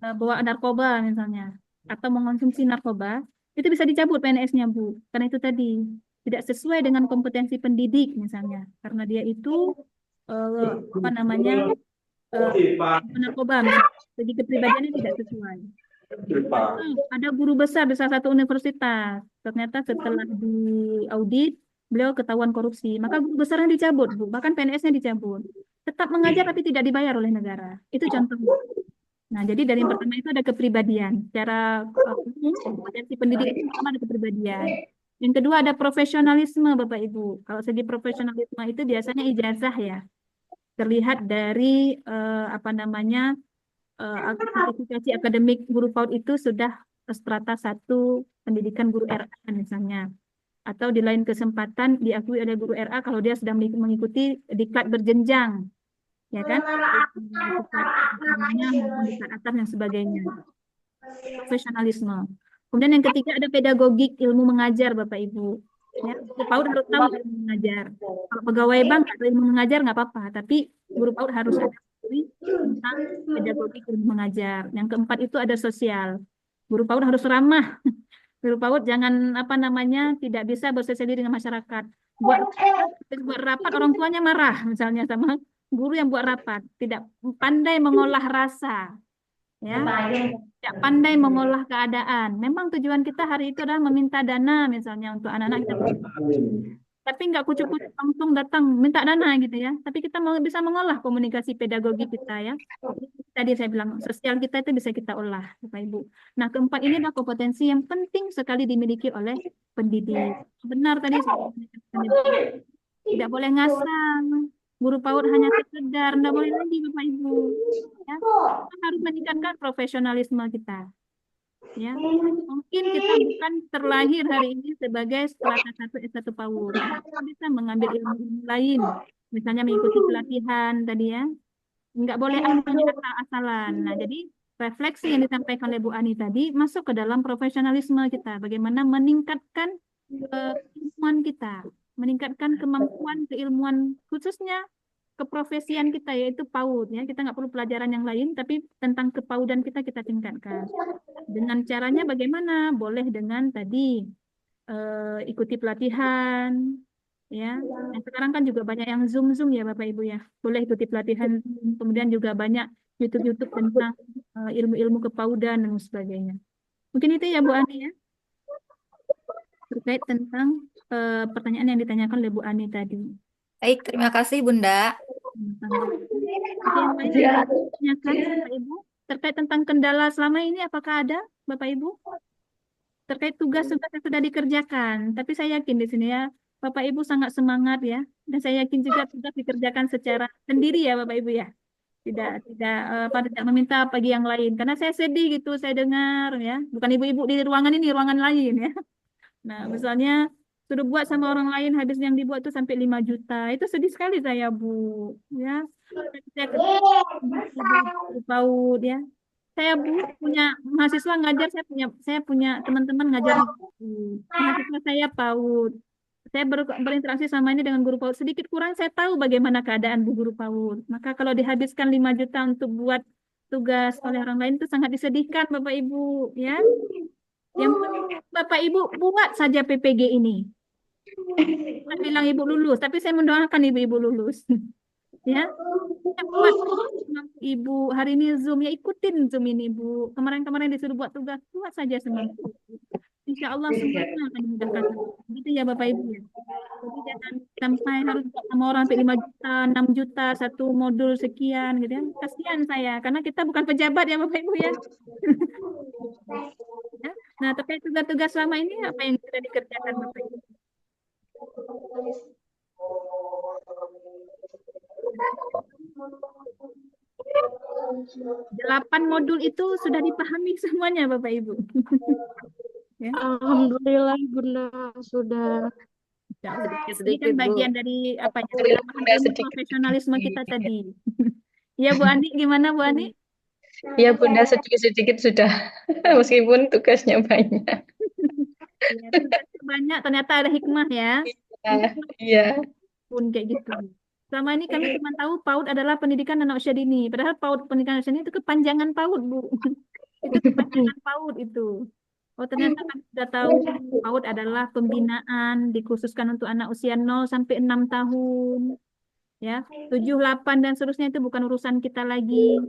bawa narkoba misalnya atau mengonsumsi narkoba, itu bisa dicabut PNS-nya Bu, karena itu tadi tidak sesuai dengan kompetensi pendidik misalnya, karena dia itu narkoba misalnya. Jadi kepribadiannya tidak sesuai. Ada guru besar di salah satu universitas, ternyata setelah diaudit beliau ketahuan korupsi, maka guru besarnya dicabut Bu, bahkan PNS-nya dicabut. Tetap mengajar tapi tidak dibayar oleh negara. Itu contoh. Nah, jadi dari yang pertama itu ada kepribadian. Secara kompetensi pendidik itu pertama ada kepribadian. Yang kedua ada profesionalisme Bapak Ibu. Kalau segi profesionalisme itu biasanya ijazah ya. Terlihat dari sertifikasi akademik guru PAUD itu sudah strata 1 pendidikan guru RA misalnya. Atau di lain kesempatan diakui oleh guru RA kalau dia sedang mengikuti diklat berjenjang. Ya kan? Namanya maupun diklat atas dan sebagainya. Profesionalisme. Kemudian yang ketiga ada pedagogik, ilmu mengajar Bapak Ibu. Ya, PAUD harus tahu ilmu mengajar. Kalau pegawai bank atau ilmu mengajar nggak apa-apa, tapi guru PAUD harus ada tentang pedagogik ilmu mengajar. Yang keempat itu ada sosial. Guru PAUD harus ramah. Guru PAUD jangan tidak bisa bersosialisasi dengan masyarakat. Buat rapat orang tuanya marah misalnya sama guru yang buat rapat, tidak pandai mengolah rasa. Ya, tidak pandai mengolah keadaan. Memang tujuan kita hari itu adalah meminta dana misalnya untuk anak-anak kita. Tapi nggak kucuk-kucuk langsung datang minta dana gitu ya. Tapi kita bisa mengolah komunikasi pedagogi kita ya. Tadi saya bilang sosial kita itu bisa kita olah, Bapak Ibu. Nah, keempat ini adalah kompetensi yang penting sekali dimiliki oleh pendidik. Benar tadi tidak boleh ngasal. Guru PAUD hanya sekedar, tidak boleh lagi Bapak Ibu. Ya, kita harus meningkatkan profesionalisme kita. Ya, mungkin kita bukan terlahir hari ini sebagai strata 1 S1 PAUD. Kita bisa mengambil ilmu lain, misalnya mengikuti pelatihan tadi ya. Nggak boleh asal-asalan. Nah, jadi refleksi yang disampaikan oleh Bu Ani tadi masuk ke dalam profesionalisme kita. Bagaimana meningkatkan keilmuan kita, meningkatkan kemampuan keilmuan khususnya keprofesian kita yaitu PAUD ya. Kita nggak perlu pelajaran yang lain, tapi tentang kepaudan kita tingkatkan. Dengan caranya bagaimana? Boleh dengan tadi ikuti pelatihan ya. Yang sekarang kan juga banyak yang Zoom ya Bapak Ibu ya. Boleh ikuti pelatihan, kemudian juga banyak YouTube tentang ilmu-ilmu kepaudan dan sebagainya. Mungkin itu ya Bu Ani ya. Terkait tentang pertanyaan yang ditanyakan oleh Bu Ani tadi. Baik, terima kasih Bunda. Yang lain ditanyakan Bapak Ibu terkait tentang kendala selama ini apakah ada Bapak Ibu? terkait tugas-tugas yang sudah dikerjakan. Tapi saya yakin di sini ya, Bapak Ibu sangat semangat ya. Dan saya yakin juga tugas dikerjakan secara sendiri ya Bapak Ibu ya. Tidak meminta bagi yang lain. Karena saya sedih gitu, saya dengar ya. Bukan ibu-ibu di ruangan ini, ruangan lain ya. Nah, misalnya sudah buat sama orang lain, habis yang dibuat itu sampai 5 juta. Itu sedih sekali saya, Bu. Ya, saya ke PAUD ya. Saya Bu punya mahasiswa ngajar, saya punya teman-teman ngajar mahasiswa saya PAUD. Saya berinteraksi sama ini dengan guru PAUD. Sedikit kurang saya tahu bagaimana keadaan Bu guru PAUD. Maka kalau dihabiskan 5 juta untuk buat tugas oleh orang lain itu sangat disedihkan Bapak Ibu ya. Yang penting Bapak Ibu buat saja PPG ini. Saya bilang Ibu lulus, tapi saya mendoakan Ibu lulus. Ya. Buat Ibu hari ini Zoom ya, ikutin Zoom ini Bu. Kemarin-kemarin disuruh buat tugas, buat saja semua. Insya Allah semuanya akan dimudahkan. Gitu ya Bapak Ibu ya. Jadi jangan sampai harus buat sama orang sampai 5 juta, 6 juta satu modul sekian gitu ya. Kasihan saya karena kita bukan pejabat ya Bapak Ibu ya. Ya. Nah, terkait tugas-tugas selama ini apa yang sudah dikerjakan Bapak Ibu? Delapan modul itu sudah dipahami semuanya Bapak Ibu. Ya. Alhamdulillah Bunda sudah. Ini kan bagian dari apa ya? Profesionalisme kita tadi. Ya Bu Ani, gimana Bu Ani? Ya Bunda, sedikit-sedikit sudah, meskipun tugasnya banyak. Ya, tugasnya banyak, ternyata ada hikmah ya. Iya. Pun kayak gitu. Selama ini kami cuma tahu PAUD adalah pendidikan anak usia dini. Padahal PAUD pendidikan usia dini itu kepanjangan PAUD, Bu. Itu kepanjangan PAUD itu. Oh, ternyata kami sudah tahu PAUD adalah pembinaan dikhususkan untuk anak usia 0 sampai 6 tahun. Ya, 7, 8 dan seterusnya itu bukan urusan kita lagi.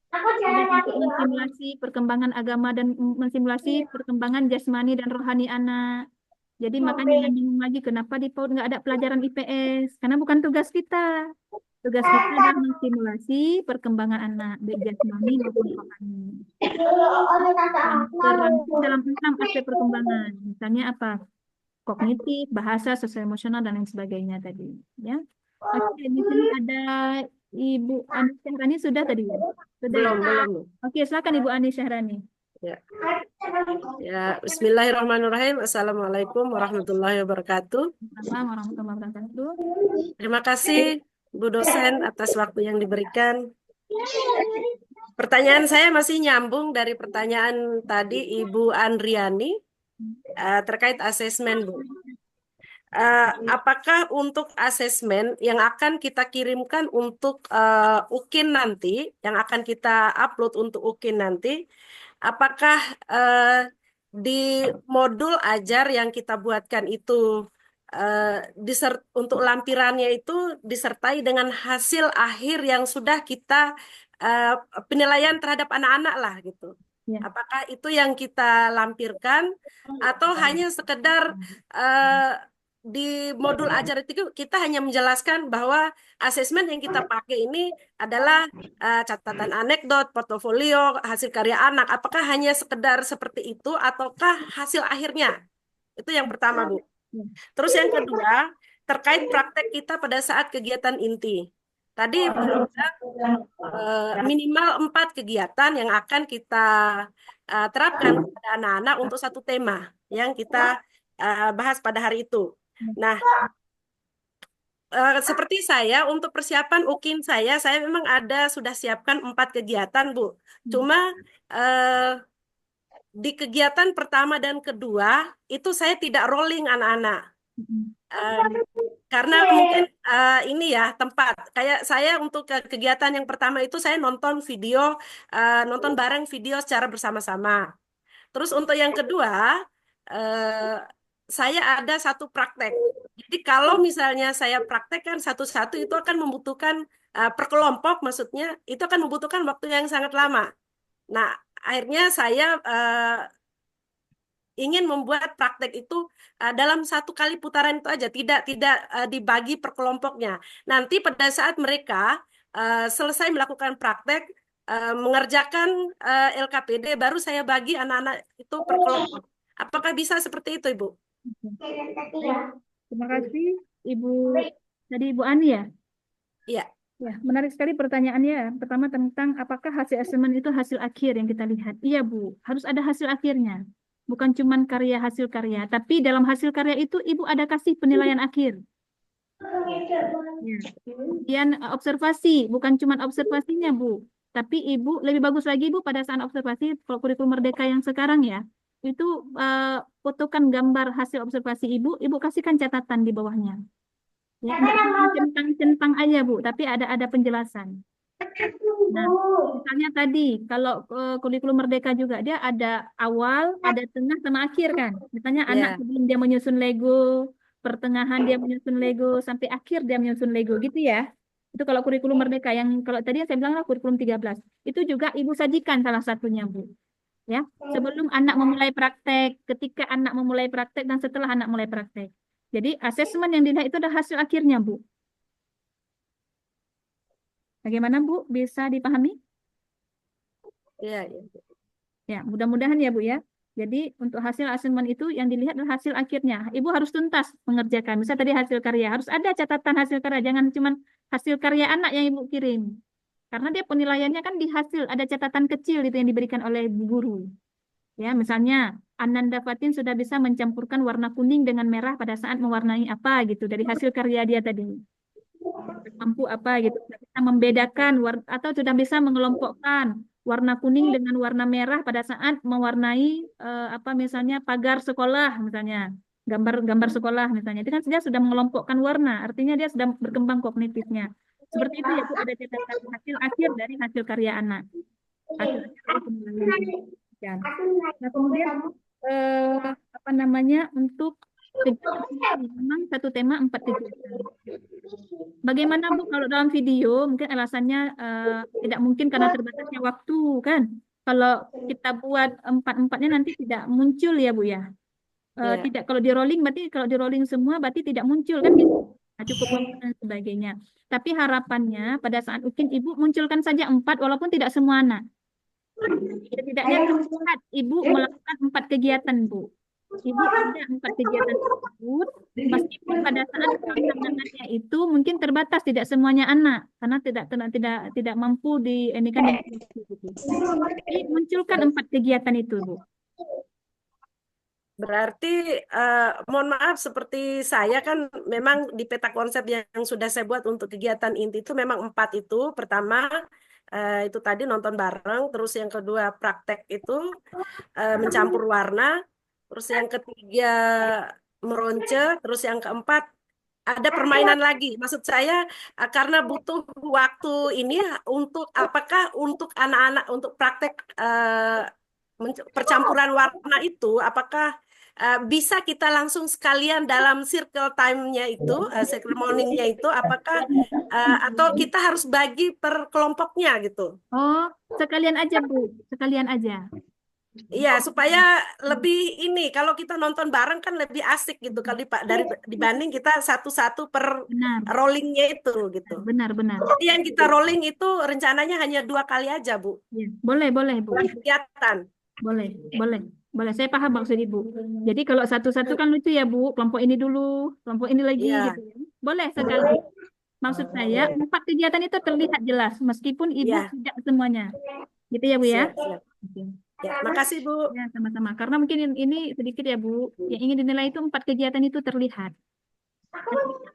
Ada untuk mensimulasi perkembangan agama dan mensimulasi perkembangan jasmani dan rohani anak. Jadi makanya jangan bingung lagi kenapa di PAUD nggak ada pelajaran IPS. Karena bukan tugas kita. Tugas kita adalah mensimulasi perkembangan anak, baik jasmani maupun rohani. Terangkum dalam 6 aspek perkembangan. Misalnya apa? Kognitif, bahasa, sosial emosional, dan lain sebagainya tadi. Ya. Oke, di sini ada Ibu Ani Syahrani sudah tadi ya? Sudah. Belum. Oke, silakan Ibu Ani Syahrani. Ya, Bismillahirrahmanirrahim. Assalamualaikum warahmatullahi wabarakatuh. Assalamualaikum warahmatullahi wabarakatuh. Terima kasih Bu dosen atas waktu yang diberikan. Pertanyaan saya masih nyambung dari pertanyaan tadi Ibu Andriani terkait asesmen, Bu. Apakah untuk asesmen yang akan kita kirimkan untuk UKIN nanti, yang akan kita upload untuk UKIN nanti, apakah di modul ajar yang kita buatkan itu untuk lampirannya itu disertai dengan hasil akhir yang sudah kita penilaian terhadap anak-anak lah gitu. Ya. Apakah itu yang kita lampirkan atau hanya sekedar di modul ajar itu kita hanya menjelaskan bahwa asesmen yang kita pakai ini adalah catatan anekdot, portofolio, hasil karya anak. Apakah hanya sekedar seperti itu ataukah hasil akhirnya? Itu yang pertama, Bu. Terus yang kedua, terkait praktek kita pada saat kegiatan inti. Tadi Bu bilang minimal 4 kegiatan yang akan kita terapkan pada anak-anak untuk satu tema yang kita bahas pada hari itu. Nah, seperti saya untuk persiapan UKIN saya memang sudah siapkan 4 kegiatan, Bu. Cuma di kegiatan pertama dan kedua itu saya tidak rolling anak-anak. Karena mungkin ini ya tempat kayak saya untuk kegiatan yang pertama itu saya nonton bareng video secara bersama-sama. Terus untuk yang kedua saya ada satu praktek. Jadi kalau misalnya saya praktekkan satu-satu itu akan membutuhkan per kelompok, maksudnya itu akan membutuhkan waktu yang sangat lama. Nah, akhirnya saya ingin membuat praktek itu dalam satu kali putaran itu aja, tidak dibagi per kelompoknya. Nanti pada saat mereka selesai melakukan praktek, mengerjakan LKPD, baru saya bagi anak-anak itu per kelompok. Apakah bisa seperti itu, Ibu? Baik. Terima kasih Ibu tadi Ibu Ani ya. Iya. Ya, menarik sekali pertanyaannya. Pertama tentang apakah hasil asesmen itu hasil akhir yang kita lihat. Iya, Bu, harus ada hasil akhirnya. Bukan cuma karya hasil karya, tapi dalam hasil karya itu Ibu ada kasih penilaian akhir. Ya. Kemudian observasi, bukan cuma observasinya, Bu. Tapi Ibu lebih bagus lagi, Bu, pada saat observasi kurikulum Merdeka yang sekarang ya. Itu fotokan gambar hasil observasi Ibu, Ibu kasihkan catatan di bawahnya. Ya, enggak centang-centang aja, Bu, tapi ada penjelasan. Nah, misalnya tadi kalau kurikulum Merdeka juga dia ada awal, ada tengah sama akhir kan. Misalnya anak sebelum dia menyusun Lego, pertengahan dia menyusun Lego, sampai akhir dia menyusun Lego gitu ya. Itu kalau kurikulum Merdeka yang kalau tadi saya bilang lah kurikulum 13. Itu juga Ibu sajikan salah satunya, Bu. Ya, sebelum anak memulai praktek, ketika anak memulai praktek dan setelah anak mulai praktek. Jadi asesmen yang dilihat itu adalah hasil akhirnya, Bu. Bagaimana, Bu? Bisa dipahami? Iya, iya. Ya, mudah-mudahan ya, Bu ya. Jadi untuk hasil asesmen itu yang dilihat adalah hasil akhirnya. Ibu harus tuntas mengerjakan. Misal tadi hasil karya, harus ada catatan hasil karya. Jangan cuma hasil karya anak yang Ibu kirim. Karena dia penilaiannya kan di hasil, ada catatan kecil itu yang diberikan oleh bu guru. Ya, misalnya Ananda Fatin sudah bisa mencampurkan warna kuning dengan merah pada saat mewarnai apa gitu dari hasil karya dia tadi. Mampu apa gitu, sudah bisa membedakan atau sudah bisa mengelompokkan warna kuning dengan warna merah pada saat mewarnai apa misalnya pagar sekolah misalnya, gambar sekolah misalnya. Itu kan dia sudah mengelompokkan warna, artinya dia sudah berkembang kognitifnya. Seperti itu ya, Bu, ada catatan hasil akhir dari hasil karya anak. Hasil akhir dari penilaian. Nah, kemudian apa namanya untuk kegiatan memang satu tema 4 kegiatan. Bagaimana, Bu, kalau dalam video mungkin alasannya tidak mungkin karena terbatasnya waktu kan. Kalau kita buat 4-4-nya nanti tidak muncul ya, Bu ya. Tidak kalau di rolling berarti kalau di rolling semua berarti tidak muncul kan gitu. Nah, cukup waktu dan sebagainya. Tapi harapannya pada saat UKIN Ibu munculkan saja 4 walaupun tidak semua anak. Setidaknya terlihat Ibu melakukan 4 kegiatan, Bu. Ibu ada 4 kegiatan tersebut, meskipun pada saat pelaksananya itu mungkin terbatas, tidak semuanya anak, karena tidak mampu di ini kan. Jadi munculkan 4 kegiatan itu, Bu. Berarti mohon maaf seperti saya kan memang di peta konsep yang sudah saya buat untuk kegiatan inti itu memang 4 itu. Pertama itu tadi nonton bareng, terus yang kedua praktek itu mencampur warna, terus yang ketiga meronce, terus yang keempat ada permainan lagi. Maksud saya karena butuh waktu ini untuk apakah untuk anak-anak untuk praktek percampuran warna itu apakah bisa kita langsung sekalian dalam circle time-nya itu, circle morning-nya itu, apakah atau kita harus bagi per kelompoknya gitu? Oh, sekalian aja, Bu, sekalian aja. Iya, supaya lebih ini, kalau kita nonton bareng kan lebih asik gitu, kalau dibanding kita satu-satu per rollingnya itu gitu. Benar. Jadi yang kita rolling itu rencananya hanya 2 kali aja, Bu. Ya, boleh, Bu. Kegiatan. Boleh. Saya paham maksud Ibu. Jadi kalau satu-satu kan lucu ya, Bu. Kelompok ini dulu, kelompok ini lagi gitu ya. Boleh sekali. Maksud saya 4 kegiatan itu terlihat jelas meskipun Ibu tidak semuanya. Gitu ya, Bu ya. Siap. Ya, makasih Bu. Ya, sama-sama. Karena mungkin ini sedikit ya, Bu. Yang ingin dinilai itu 4 kegiatan itu terlihat.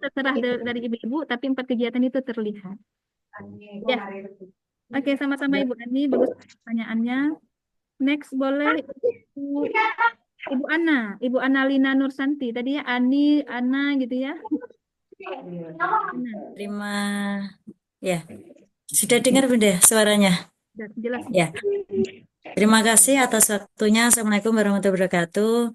Terserah dari Ibu-ibu, tapi 4 kegiatan itu terlihat. Ya. Oke, sama-sama Ibu Ani. Bagus pertanyaannya. Next boleh Ibu Ana Lina Nursanti. Tadi ya Ana gitu ya. Ya. Sudah dengar Bunda suaranya? Sudah, jelas. Ya. Terima kasih atas waktunya. Assalamualaikum warahmatullahi wabarakatuh.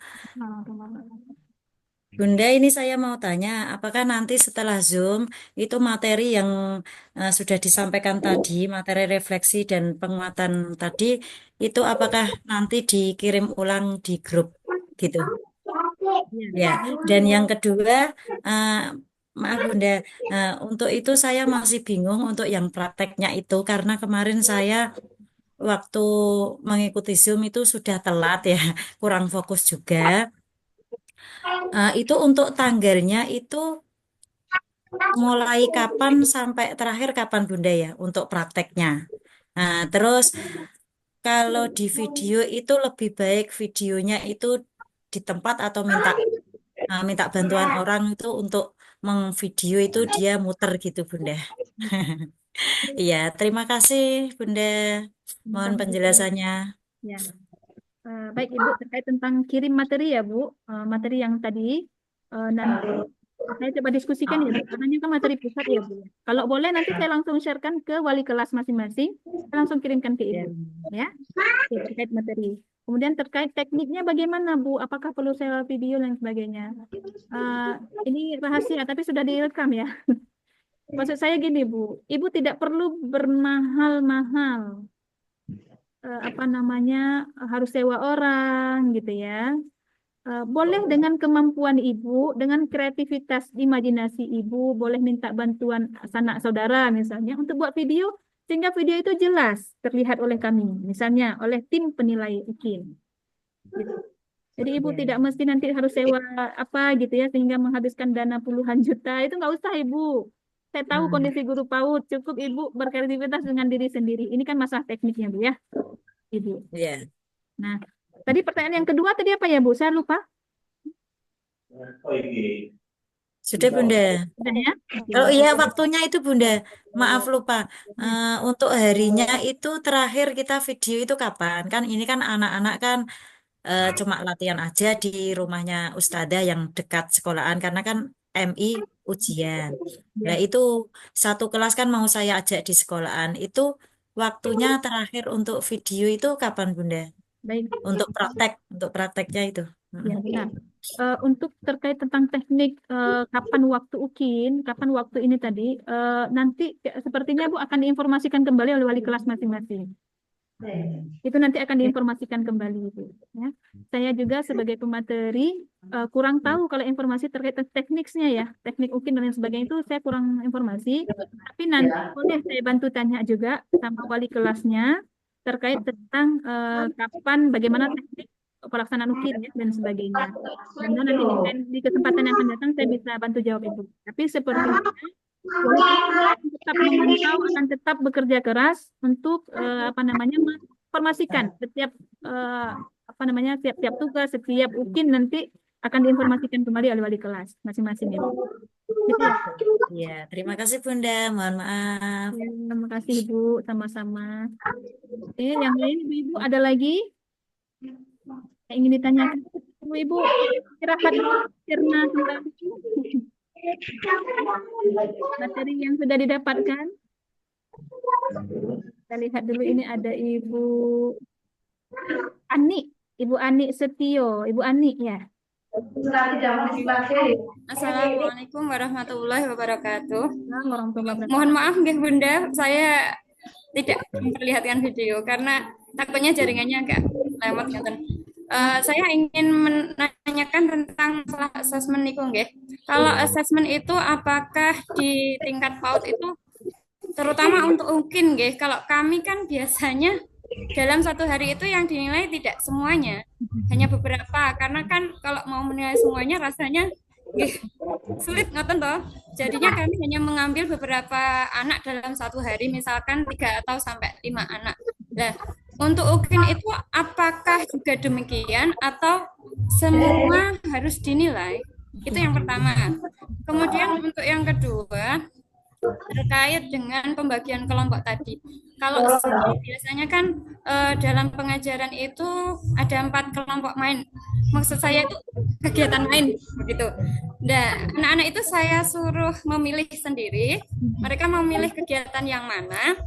Bunda, ini saya mau tanya, apakah nanti setelah Zoom itu materi yang sudah disampaikan tadi, materi refleksi dan penguatan tadi, itu apakah nanti dikirim ulang di grup gitu? Ya. Dan yang kedua, Maaf Bunda, untuk itu saya masih bingung untuk yang prakteknya itu karena kemarin saya waktu mengikuti Zoom itu sudah telat ya, kurang fokus juga. Itu untuk tanggalnya itu mulai kapan sampai terakhir kapan Bunda ya untuk prakteknya. Nah, terus kalau di video itu lebih baik videonya itu di tempat atau minta bantuan orang itu untuk mengvideo itu dia muter gitu Bunda. Iya, terima kasih Bunda. Mohon Sama-sama, Bu. penjelasannya. Ya. Baik Ibu, terkait tentang kirim materi ya Bu, materi yang tadi nanti saya coba diskusikan ya Bu, karena ini kan materi pusat ya Bu. Kalau boleh nanti saya langsung sharekan ke wali kelas masing-masing, saya langsung kirimkan ke Ibu ya. Oke, terkait materi. Kemudian terkait tekniknya bagaimana Bu? Apakah perlu sewa video dan sebagainya? Ini rahasia tapi sudah direkam ya. Maksud saya gini Bu, Ibu tidak perlu bermahal-mahal apa namanya harus sewa orang gitu ya. Boleh dengan kemampuan ibu, dengan kreativitas imajinasi ibu, boleh minta bantuan sanak saudara misalnya untuk buat video sehingga video itu jelas terlihat oleh kami, misalnya oleh tim penilai UKIN. Gitu. Jadi ibu tidak mesti nanti harus sewa apa gitu ya sehingga menghabiskan dana puluhan juta, itu nggak usah ibu. Saya tahu kondisi guru PAUD, cukup ibu berkreativitas dengan diri sendiri. Ini kan masalah tekniknya bu ya, ibu. Iya. Nah, tadi pertanyaan yang kedua tadi apa ya Bu? Saya lupa. Sudah Bunda. Sudah ya? Oh iya waktunya itu Bunda. Maaf lupa. Untuk harinya itu terakhir kita video itu kapan? Kan ini kan anak-anak kan cuma latihan aja di rumahnya Ustadzah yang dekat sekolahan karena kan MI ujian. Nah itu satu kelas kan mau saya ajak di sekolahan. Itu waktunya terakhir untuk video itu kapan Bunda? Baik. Untuk prakteknya itu. Ya, benar. Untuk terkait tentang teknik kapan waktu UKIN, kapan waktu ini tadi, nanti sepertinya Bu akan diinformasikan kembali oleh wali kelas masing-masing. Itu nanti akan diinformasikan kembali Bu. Ya. Saya juga sebagai pemateri kurang tahu kalau informasi terkait tekniknya ya, teknik UKIN dan lain sebagainya itu saya kurang informasi. Tapi nanti boleh saya bantu tanya juga sama wali kelasnya terkait tentang kapan, bagaimana teknik pelaksanaan UKIN ya, dan sebagainya. Dan nanti di kesempatan yang akan datang saya bisa bantu jawab itu. Tapi sepertinya tetap memantau, akan tetap bekerja keras untuk apa namanya menginformasikan setiap apa namanya setiap tugas, setiap UKIN nanti akan diinformasikan kembali oleh wali kelas masing-masing ya. Gitu ya. Ya, terima kasih Bunda. Mohon maaf. Ya, terima kasih Ibu, sama-sama. Yang lain Ibu ada lagi yang ingin ditanyakan? Ibu istirahat sirna tentang materi yang sudah didapatkan. Kita lihat dulu, ini ada Ibu Ani, Ibu Ani Setio, Ibu Ani ya. Assalamualaikum warahmatullahi wabarakatuh. Mohon maaf nggih Bunda, saya tidak memperlihatkan video karena takutnya jaringannya agak lewat ngoten. Saya ingin menanyakan tentang masalah asesmen niku nggih. Kalau asesmen itu apakah di tingkat PAUD itu terutama untuk UKIN nggih. Kalau kami kan biasanya dalam satu hari itu yang dinilai tidak semuanya, hanya beberapa. Karena kan kalau mau menilai semuanya rasanya sulit ngoten toh. Jadinya kami hanya mengambil beberapa anak dalam satu hari, misalkan 3 atau sampai 5 anak. Nah, untuk UKIN itu apakah juga demikian atau semua harus dinilai? Itu yang pertama. Kemudian untuk yang kedua, terkait dengan pembagian kelompok tadi. Kalau biasanya kan dalam pengajaran itu ada 4 kelompok main. Maksud saya itu kegiatan main begitu. Nah, anak-anak itu saya suruh memilih sendiri. Mereka memilih kegiatan yang mana.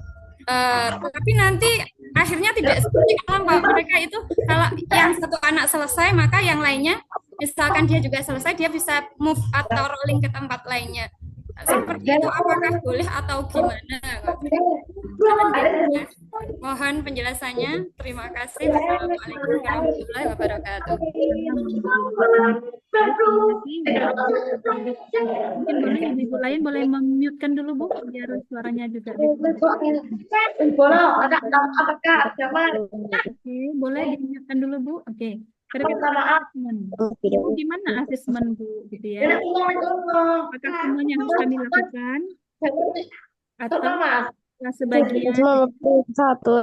Tapi nanti akhirnya tidak seperti kelompok. Mereka itu kalau yang satu anak selesai, maka yang lainnya, misalkan dia juga selesai, dia bisa move atau rolling ke tempat lainnya. Seperti itu apakah boleh atau gimana? Mohon penjelasannya. Terima kasih. Wassalamualaikum warahmatullahi wabarakatuh. lagi. Mungkin boleh ibu-ibu lain boleh mem-mute-kan dulu Bu, biar suaranya juga bisa. Oke, boleh di-mute-kan dulu Bu. Oke. Terkait asesmen. Bu, gimana asesmen Bu, gitu ya? Apakah semuanya harus kami lakukan atau sebagian? Satu.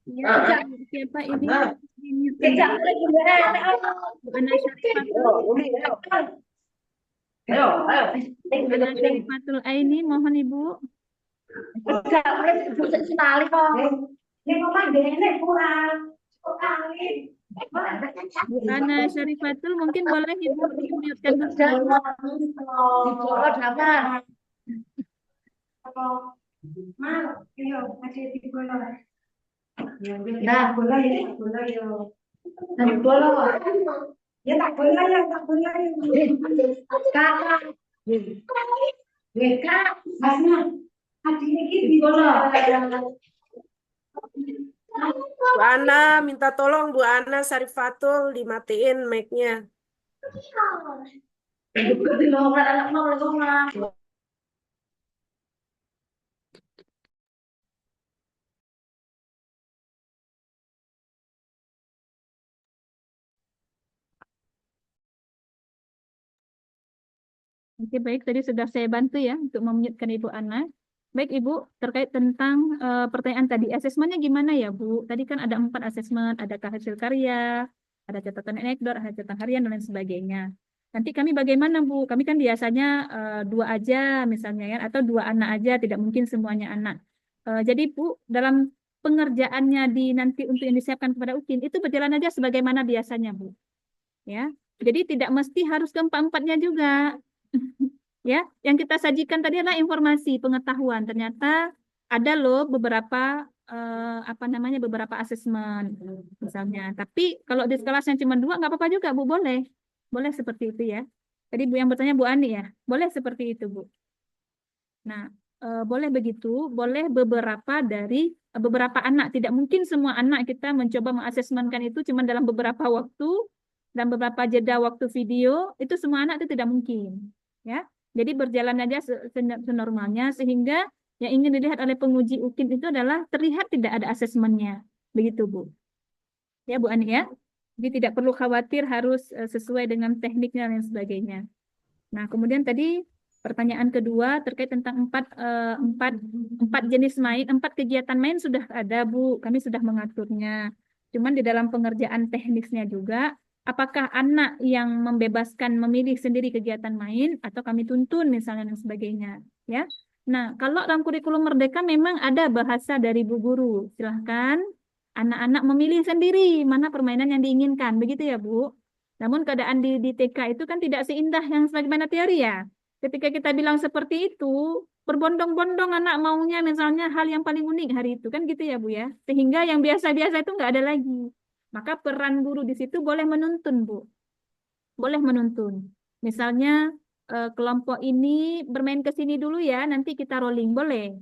Ya, siapa ini? Di-mute-kan dulu. Bu Ana Syarifatul. Bu Ana Syarifatul Aini, mohon Ibu. Bu Ana Syarifatul, mungkin boleh Ibu di-mute-kan dulu. Bu Ana, minta tolong Bu Ana Syarifatul dimatiin mic-nya. Oke, baik. Tadi sudah saya bantu ya untuk memute-kan Ibu Ana. Baik, Ibu, terkait tentang pertanyaan tadi, asesmennya gimana ya, Bu? Tadi kan ada 4 asesmen, adakah hasil karya, ada catatan anekdot, ada catatan harian, dan lain sebagainya. Nanti kami bagaimana, Bu? Kami kan biasanya 2 aja misalnya ya, atau 2 anak aja, tidak mungkin semuanya anak. Jadi, Bu, dalam pengerjaannya nanti untuk yang disiapkan kepada UKIN, itu berjalan aja sebagaimana biasanya, Bu. Ya, jadi tidak mesti harus keempat-empatnya juga. Ya, yang kita sajikan tadi adalah informasi pengetahuan. Ternyata ada loh beberapa beberapa asesmen misalnya. Tapi kalau di kelasnya cuma 2 nggak apa-apa juga Bu, boleh seperti itu ya. Tadi Bu yang bertanya Bu Ani ya, boleh seperti itu Bu. Nah, boleh begitu, boleh beberapa anak. Tidak mungkin semua anak kita mencoba mengasesmenkan itu cuma dalam beberapa waktu dan beberapa jeda waktu video, itu semua anak itu tidak mungkin. Ya, jadi berjalan aja senormalnya sehingga yang ingin dilihat oleh penguji UKIN itu adalah terlihat tidak ada asesmennya, begitu Bu. Ya Bu Ani ya, jadi tidak perlu khawatir harus sesuai dengan tekniknya dan sebagainya. Nah kemudian tadi pertanyaan kedua terkait tentang 4 jenis main, 4 kegiatan main sudah ada Bu, kami sudah mengaturnya. Cuman di dalam pengerjaan teknisnya juga, apakah anak yang membebaskan memilih sendiri kegiatan main atau kami tuntun misalnya dan sebagainya, ya. Nah, kalau dalam kurikulum Merdeka memang ada bahasa dari Bu Guru. Silahkan anak-anak memilih sendiri mana permainan yang diinginkan, begitu ya Bu. Namun keadaan di TK itu kan tidak seindah yang sebagaimana teori ya. Ketika kita bilang seperti itu, berbondong-bondong anak maunya misalnya hal yang paling unik hari itu kan gitu ya Bu ya. Sehingga yang biasa-biasa itu nggak ada lagi. Maka peran guru di situ boleh menuntun, Bu. Boleh menuntun. Misalnya kelompok ini bermain ke sini dulu ya, nanti kita rolling, boleh.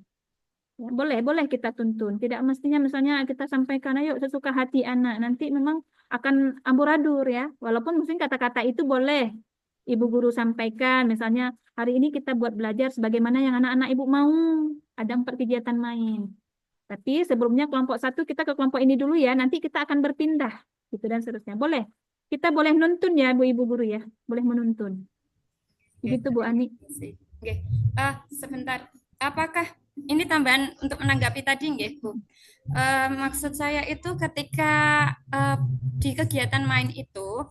Ya, boleh kita tuntun. Tidak mestinya misalnya kita sampaikan, ayo sesuka hati anak. Nanti memang akan amburadul ya. Walaupun mungkin kata-kata itu boleh Ibu guru sampaikan. Misalnya hari ini kita buat belajar sebagaimana yang anak-anak Ibu mau. Ada 4 kegiatan main. Tapi sebelumnya kelompok 1 kita ke kelompok ini dulu ya, nanti kita akan berpindah, gitu dan seterusnya. Boleh. Kita boleh nuntun ya, Bu Ibu guru ya. Boleh menuntun. Begitu Bu Ani. Oke. Sebentar. Apakah ini tambahan untuk menanggapi tadi nggih, Bu? Maksud saya itu ketika di kegiatan main itu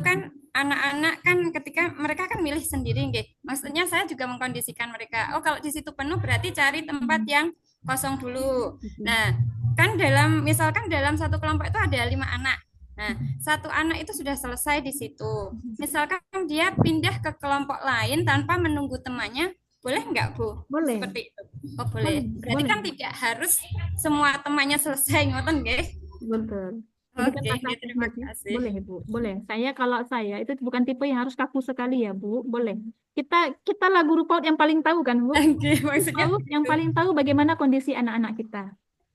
kan anak-anak kan ketika mereka kan milih sendiri nggih. Maksudnya saya juga mengkondisikan mereka, oh kalau di situ penuh berarti cari tempat yang kosong dulu. Nah, kan misalkan dalam satu kelompok itu ada 5 anak. Nah, 1 anak itu sudah selesai di situ. Misalkan dia pindah ke kelompok lain tanpa menunggu temannya, boleh nggak Bu? Boleh. Seperti itu. Oh boleh. Berarti kan tidak harus semua temannya selesai, ngoten nggih? Betul. Oke, terima kasih. Boleh Bu, boleh. Kalau saya itu bukan tipe yang harus kaku sekali ya Bu, boleh. Kita lah guru PAUD yang paling tahu kan Bu. Oke, maksudnya PAUD yang paling tahu bagaimana kondisi anak-anak kita.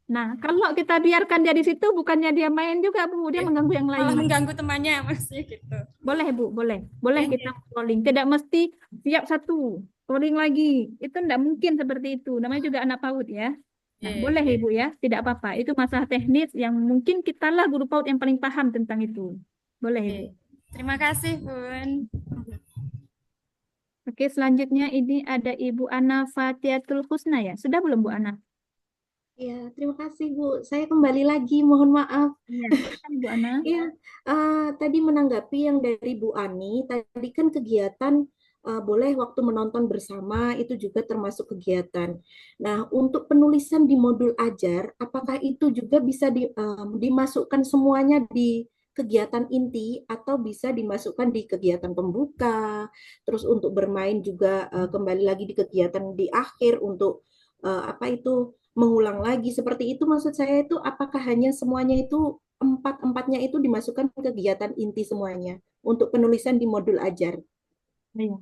Nah, kalau kita biarkan dia di situ, bukannya dia main juga, Bu, dia mengganggu yang Malah lain. mengganggu temannya maksudnya gitu. Boleh, Bu, boleh. Boleh Oke, kita scrolling. Tidak mesti siap satu, scrolling lagi. Itu tidak mungkin seperti itu. Namanya juga anak PAUD ya. Nah, oke, boleh Ibu ya, tidak apa-apa. Itu masalah teknis yang mungkin kita lah guru PAUD yang paling paham tentang itu. Boleh Ibu. oke. Terima kasih, Bun. Oke, selanjutnya ini ada Ibu Ana Fatiatul Husna ya. Sudah belum Bu Ana? Ya, terima kasih Bu. Saya kembali lagi, mohon maaf. Iya, silakan Bu Ana. Iya, tadi menanggapi yang dari Bu Ani, tadi kan kegiatan boleh waktu menonton bersama itu juga termasuk kegiatan. Nah, untuk penulisan di modul ajar, apakah itu juga bisa dimasukkan semuanya di kegiatan inti atau bisa dimasukkan di kegiatan pembuka, terus untuk bermain juga kembali lagi di kegiatan di akhir untuk apa itu mengulang lagi seperti itu maksud saya itu apakah hanya semuanya itu empat-empatnya itu dimasukkan ke kegiatan inti semuanya untuk penulisan di modul ajar. Iya.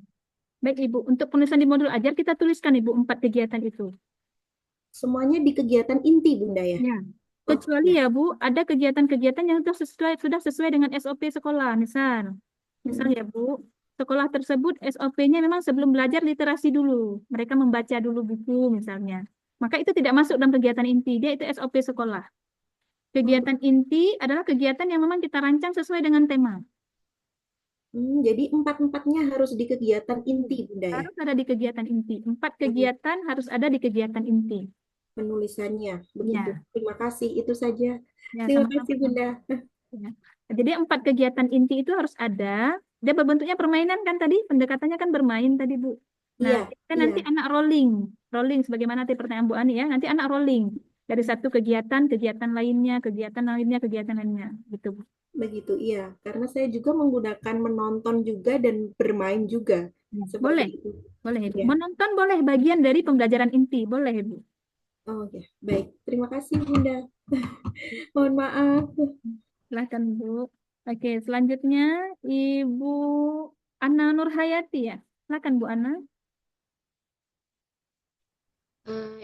Baik Ibu, untuk penulisan di modul ajar kita tuliskan Ibu 4 kegiatan itu. Semuanya di kegiatan inti Bunda ya? Ya. Kecuali ya Bu, ada kegiatan-kegiatan yang sudah sesuai dengan SOP sekolah. Misal ya Bu, sekolah tersebut SOP-nya memang sebelum belajar literasi dulu. Mereka membaca dulu buku misalnya. Maka itu tidak masuk dalam kegiatan inti, dia itu SOP sekolah. Kegiatan inti adalah kegiatan yang memang kita rancang sesuai dengan tema. Jadi empat-empatnya harus di kegiatan inti Bunda ya? Harus ada di kegiatan inti. 4 kegiatan harus ada di kegiatan inti. Penulisannya, begitu. Ya. Terima kasih, itu saja. Ya, Terima sama-sama. kasih Bunda. Ya. Jadi 4 kegiatan inti itu harus ada. Dia berbentuknya permainan kan tadi, pendekatannya kan bermain tadi Bu. Nah, Iya, kita nanti anak rolling sebagaimana tadi pertanyaan Bu Ani ya. Nanti anak rolling dari satu kegiatan, kegiatan lainnya, gitu Bu. Begitu, iya. Karena saya juga menggunakan menonton juga dan bermain juga. Ya, Seperti boleh, itu. boleh Ibu. Ya. Menonton boleh bagian dari pembelajaran inti, boleh Ibu. Oh ya, baik. Terima kasih Bunda. Mohon maaf. Silahkan Bu. Oke, selanjutnya Ibu Ana Nurhayati ya. Silakan Bu Ana.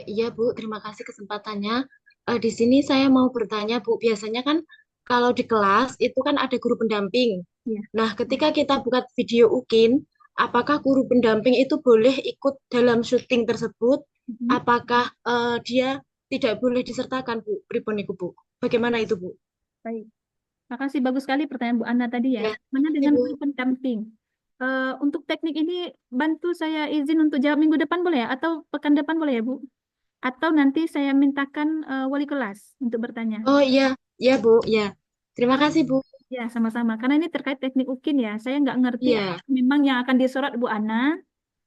Iya Bu, terima kasih kesempatannya. Di sini saya mau bertanya Bu, biasanya kan kalau di kelas itu kan ada guru pendamping. Iya. Nah, ketika kita buat video UKIN, apakah guru pendamping itu boleh ikut dalam syuting tersebut? Apakah dia tidak boleh disertakan Bu? Pripun iku Bu? Bagaimana itu Bu? Baik. Makasih bagus sekali pertanyaan Bu Ana tadi ya. Ya, Mana dengan Ibu. guru pendamping? Untuk teknik ini bantu saya izin untuk jawab minggu depan boleh ya? Atau pekan depan boleh ya Bu? Atau nanti saya mintakan wali kelas untuk bertanya. Oh iya, ya Bu, ya. Terima kasih Bu. Ya, sama-sama. Karena ini terkait teknik UKIN ya. Saya nggak ngerti Iya. apakah memang yang akan disorot Bu Ana,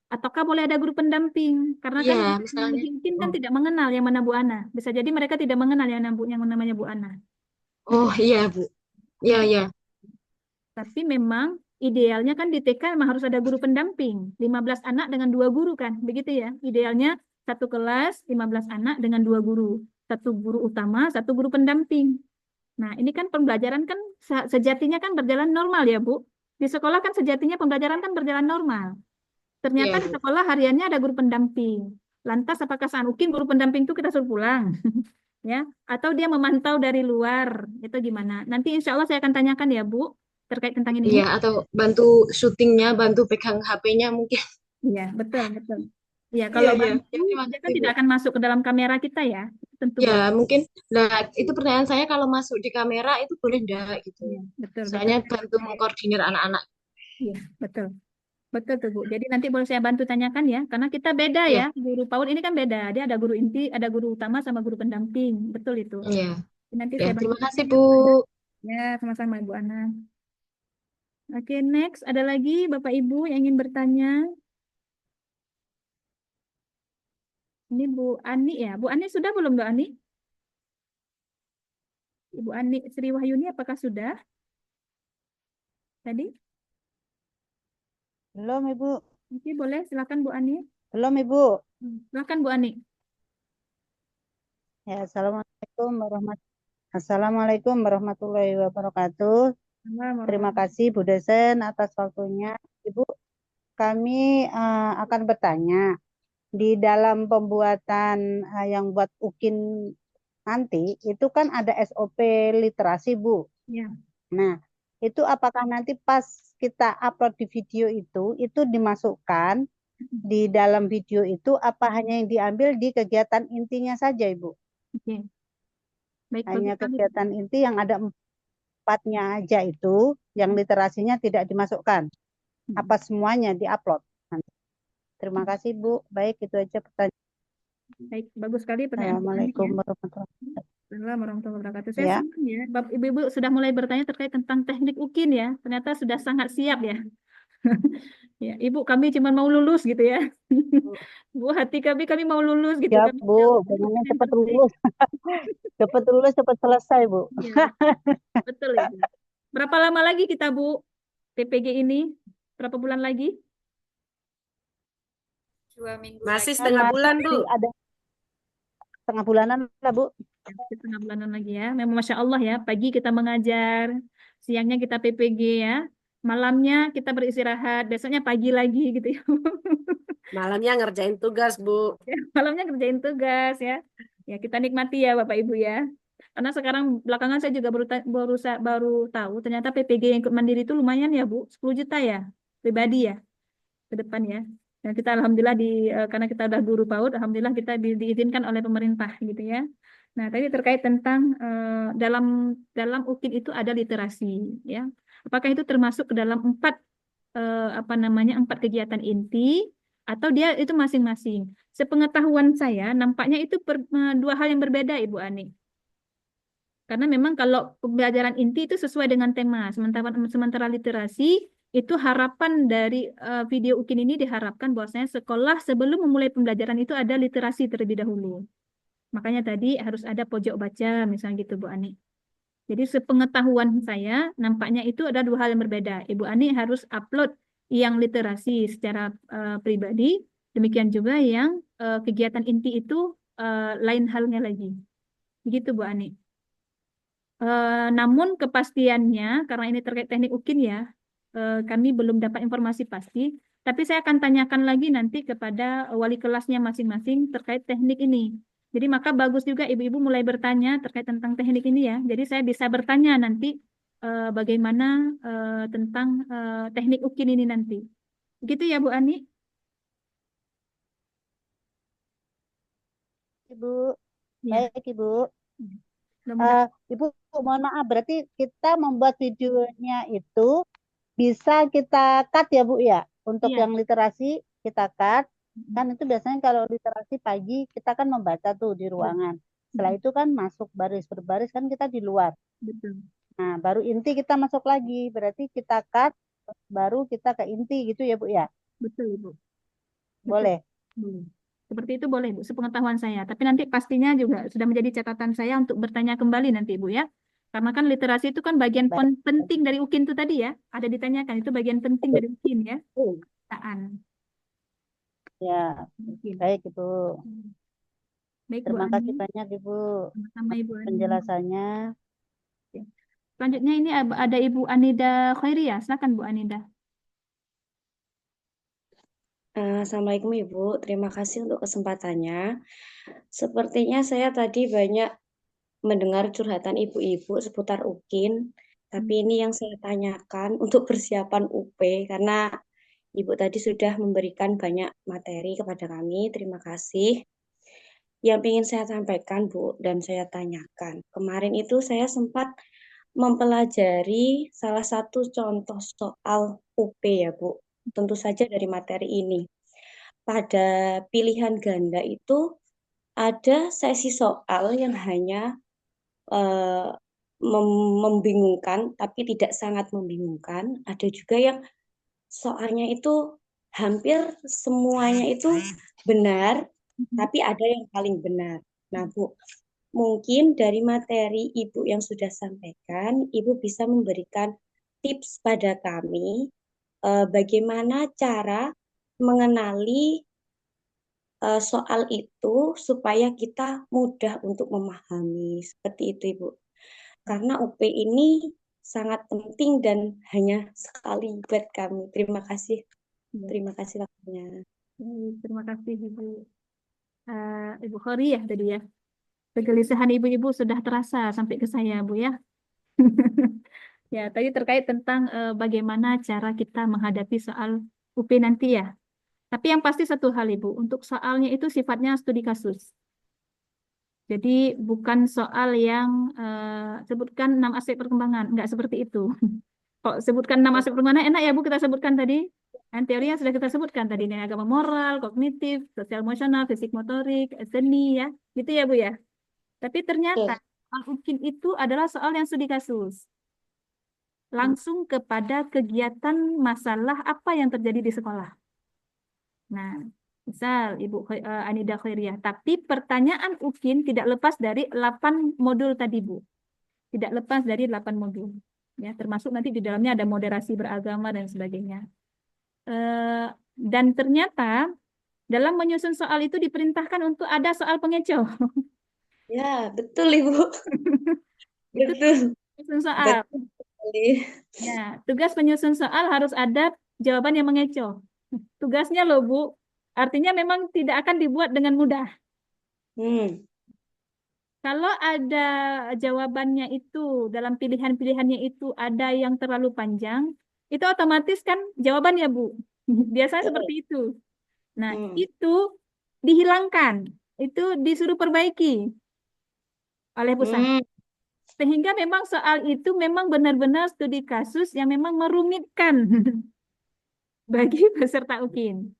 ataukah boleh ada guru pendamping. Karena Iya, kan misalnya. UKIN kan tidak mengenal yang mana Bu Ana. Bisa jadi mereka tidak mengenal yang namanya Bu Ana. Oh iya Bu. Iya, iya. Tapi memang idealnya kan di TK memang harus ada guru pendamping. 15 anak dengan 2 guru kan. Begitu ya. Idealnya satu kelas 15 anak dengan 2 guru. Satu guru utama, satu guru pendamping. Nah, ini kan pembelajaran kan sejatinya kan berjalan normal ya, Bu. Di sekolah kan sejatinya pembelajaran kan berjalan normal. Ternyata Iya, di Bu. sekolah hariannya ada guru pendamping. Lantas apakah saat UKIN guru pendamping itu kita suruh pulang? Ya, atau dia memantau dari luar? Itu gimana? Nanti insya Allah saya akan tanyakan ya, Bu, terkait tentang ini. Iya, atau bantu syutingnya, bantu pegang HP-nya mungkin. Iya, betul, betul. Iya, kalau Iya, iya. bantu, Ya, terima dia kan kasih, Bu. tidak akan masuk ke dalam kamera kita ya. Tentu Ya, bagus. mungkin. Nah, itu pertanyaan saya kalau masuk di kamera itu boleh enggak gitu. Iya, betul, Soalnya betul. bantu mengkoordinir anak-anak. Iya, betul. Betul tuh, Bu. Jadi nanti boleh saya bantu tanyakan ya, karena kita beda Iya. ya. Guru PAUD ini kan beda. Dia ada guru inti, ada guru utama sama guru pendamping. Betul itu. Iya. Nanti Ya, saya bantu terima kasih, tanyakan Bu. ya, Bu Ana. Ya, sama-sama Ibu Ana. Oke, next. Ada lagi Bapak Ibu yang ingin bertanya? Ini Bu Ani ya. Bu Ani sudah belum, Bu Ani? Ibu Ani Sri Wahyuni apakah sudah? Tadi? Belum, Ibu. Oke, boleh. Silakan Bu Ani. Belum, Ibu. Silakan Bu Ani. Ya, Assalamualaikum warahmatullahi wabarakatuh. Terima kasih Bu Desen atas waktunya. Ibu, kami akan bertanya di dalam pembuatan yang buat UKIN nanti itu kan ada SOP literasi, Bu. Ya. Nah, itu apakah nanti pas kita upload di video itu dimasukkan di dalam video itu apa hanya yang diambil di kegiatan intinya saja, Ibu? Oke. Baik, Hanya bagus sekali. kegiatan inti yang ada 4-nya aja itu, yang literasinya tidak dimasukkan. Apa semuanya diupload? Nanti. Terima kasih, Bu. Baik, itu aja pertanyaan. Baik, bagus sekali pertanyaan Bu Ani Assalamualaikum ya. warahmatullahi wabarakatuh. Assalamualaikum warahmatullahi wabarakatuh. Saya Ya. senang ya, Ibu-ibu sudah mulai bertanya terkait tentang teknik UKIN ya. Ternyata sudah sangat siap ya. Ya, Ibu, kami cuma mau lulus gitu ya. Bu, hati kami mau lulus gitu. Siap, Kami Bu. sudah Pengennya yang cepat terbaik. lulus. Cepat lulus, cepat selesai, Bu. Iya, betul Ibu. Berapa lama lagi kita, Bu, PPG ini? Berapa bulan lagi? 2 minggu Masih lagi. setengah bulan, Masih Bu. ada setengah bulanan lah, Bu. Setengah bulanan lagi ya. Memang Masya Allah ya, pagi kita mengajar, siangnya kita PPG ya, malamnya kita beristirahat, besoknya pagi lagi gitu ya. Malamnya ngerjain tugas, Bu. Ya, malamnya kerjain tugas ya. Ya, kita nikmati ya Bapak Ibu ya. Karena sekarang belakangan saya juga baru tahu ternyata PPG yang ikut mandiri itu lumayan ya Bu, 10 juta ya pribadi ya ke depan ya. Dan kita alhamdulillah karena kita udah guru PAUD, alhamdulillah kita diizinkan oleh pemerintah gitu ya. Nah, tadi terkait tentang dalam UKIN itu ada literasi ya. Apakah itu termasuk ke dalam 4 kegiatan inti atau dia itu masing-masing? Sepengetahuan saya nampaknya itu 2 hal yang berbeda Ibu Ani. Karena memang kalau pembelajaran inti itu sesuai dengan tema, sementara literasi itu harapan dari video UKIN ini diharapkan bahwasanya sekolah sebelum memulai pembelajaran itu ada literasi terlebih dahulu. Makanya tadi harus ada pojok baca misalnya gitu Bu Ani. Jadi sepengetahuan saya nampaknya itu ada 2 hal yang berbeda. Ibu Ani harus upload yang literasi secara pribadi, demikian juga yang kegiatan inti itu lain halnya lagi. Begitu Bu Ani. Namun kepastiannya, karena ini terkait teknik UKIN ya, kami belum dapat informasi pasti, tapi saya akan tanyakan lagi nanti kepada wali kelasnya masing-masing terkait teknik ini. Jadi maka bagus juga ibu-ibu mulai bertanya terkait tentang teknik ini ya. Jadi saya bisa bertanya nanti bagaimana tentang teknik UKIN ini nanti. Begitu ya Bu Ani? Ibu. Ya. Baik, Ibu. Ibu, mohon maaf, berarti kita membuat videonya itu bisa kita cut ya, Bu ya? Untuk Iya. yang literasi kita cut. Kan itu biasanya kalau literasi pagi kita kan membaca tuh di ruangan. Setelah itu kan masuk baris berbaris kan kita di luar. Betul. Nah, baru inti kita masuk lagi. Berarti kita cut, baru kita ke inti gitu ya, Bu ya? Betul, Ibu. Boleh? Seperti itu boleh, Bu, sepengetahuan saya. Tapi nanti pastinya juga sudah menjadi catatan saya untuk bertanya kembali nanti, Bu ya. Karena kan literasi itu kan bagian penting dari UKIN itu tadi ya. Ada ditanyakan, itu bagian penting dari UKIN ya. Ya, baik Ibu. Baik, Terima Bu kasih Ani. banyak Ibu Sama Ibu Ani. penjelasannya. Selanjutnya ini ada Ibu Anida Khairia. Silakan Bu Anida. Assalamualaikum Ibu, terima kasih untuk kesempatannya. Sepertinya saya tadi banyak mendengar curhatan ibu-ibu seputar UKIN, tapi ini yang saya tanyakan untuk persiapan UP, karena Ibu tadi sudah memberikan banyak materi kepada kami, terima kasih. Yang ingin saya sampaikan Bu, dan saya tanyakan, kemarin itu saya sempat mempelajari salah satu contoh soal UP ya Bu, tentu saja dari materi ini. Pada pilihan ganda itu ada sesi soal yang hanya membingungkan, tapi tidak sangat membingungkan. Ada juga yang soalnya itu hampir semuanya itu benar, tapi ada yang paling benar. Nah Bu, mungkin dari materi Ibu yang sudah sampaikan, Ibu bisa memberikan tips pada kami bagaimana cara mengenali soal itu supaya kita mudah untuk memahami. Seperti itu Ibu. Karena UP ini sangat penting dan hanya sekali buat kami. Terima kasih. Terima kasih waktunya. Terima kasih Ibu. Ibu Khairia tadi ya. Kegelisahan ibu-ibu sudah terasa sampai ke saya, Bu ya. Ya, tadi terkait tentang bagaimana cara kita menghadapi soal UP nanti ya. Tapi yang pasti satu hal Ibu, untuk soalnya itu sifatnya studi kasus. Jadi bukan soal yang sebutkan 6 aspek perkembangan, enggak seperti itu. Kok sebutkan 6 aspek perkembangan enak ya Bu kita sebutkan tadi. Dan teorinya sudah kita sebutkan tadi, ini agama moral, kognitif, sosial emosional, fisik motorik, seni ya. Gitu ya Bu ya. Tapi ternyata soal UKIN itu adalah soal yang studi kasus. Langsung kepada kegiatan masalah apa yang terjadi di sekolah. Nah, misal Ibu Anida Khairiyah, tapi pertanyaan UKIN tidak lepas dari 8 modul tadi, Bu. Tidak lepas dari 8 modul. Ya, termasuk nanti di dalamnya ada moderasi beragama dan sebagainya. Dan ternyata dalam menyusun soal itu diperintahkan untuk ada soal pengecoh. Ya, betul Ibu. Itu Betul. menyusun soal. Betul sekali. Ya, tugas penyusun soal harus ada jawaban yang mengecoh. Tugasnya loh, Bu. Artinya memang tidak akan dibuat dengan mudah. Kalau ada jawabannya itu, dalam pilihan-pilihannya itu ada yang terlalu panjang, itu otomatis kan jawabannya, Bu. Biasanya seperti itu. Nah, itu dihilangkan. Itu disuruh perbaiki oleh pusat. Sehingga memang soal itu memang benar-benar studi kasus yang memang merumitkan bagi peserta UKIN.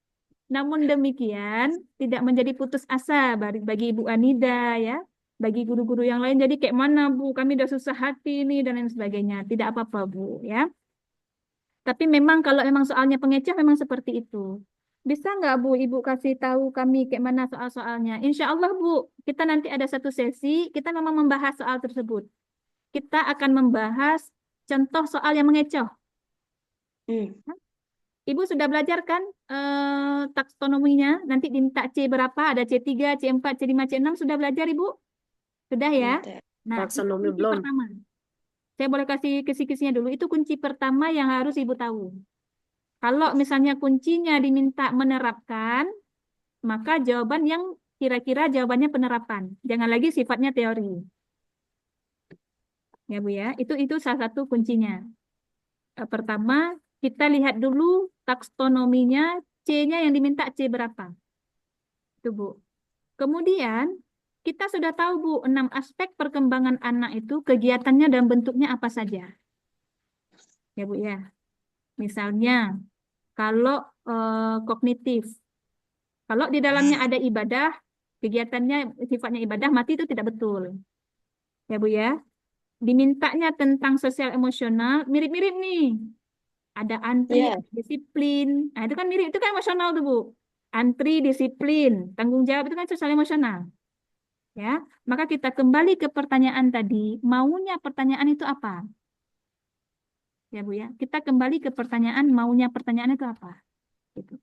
Namun demikian, tidak menjadi putus asa bagi Ibu Anida ya, bagi guru-guru yang lain. Jadi kayak mana Bu, kami udah susah hati nih dan lain sebagainya. Tidak apa-apa Bu ya. Tapi memang kalau memang soalnya pengecoh memang seperti itu. Bisa nggak Bu, Ibu kasih tahu kami kayak mana soal-soalnya? Insya Allah Bu, kita nanti ada satu sesi, kita memang membahas soal tersebut. Kita akan membahas contoh soal yang mengecoh. Ibu sudah belajar kan taksonominya? Nanti diminta C berapa? Ada C3, C4, C5, C6. Sudah belajar Ibu? Sudah ya? Nah, Taksonomi kunci belum. pertama. Saya boleh kasih kisi-kisinya dulu. Itu kunci pertama yang harus Ibu tahu. Kalau misalnya kuncinya diminta menerapkan, maka jawaban yang kira-kira jawabannya penerapan. Jangan lagi sifatnya teori. Ya Bu ya, itu salah satu kuncinya. Pertama, kita lihat dulu taksonominya, C-nya yang diminta C berapa. Itu Bu. Kemudian, kita sudah tahu Bu, 6 aspek perkembangan anak itu kegiatannya dan bentuknya apa saja. Ya Bu ya. Misalnya, kalau kognitif, kalau di dalamnya ada ibadah, kegiatannya sifatnya ibadah, mati itu tidak betul. Ya Bu ya. Dimintanya tentang sosial emosional, mirip-mirip nih. Ada antri, disiplin. Nah, itu kan mirip, itu kan emosional tuh, Bu. Antri, disiplin, tanggung jawab itu kan sosial emosional. Ya, maka kita kembali ke pertanyaan tadi, maunya pertanyaan itu apa? Ya, Bu ya. Kita kembali ke pertanyaan, maunya pertanyaan itu apa? Gitu.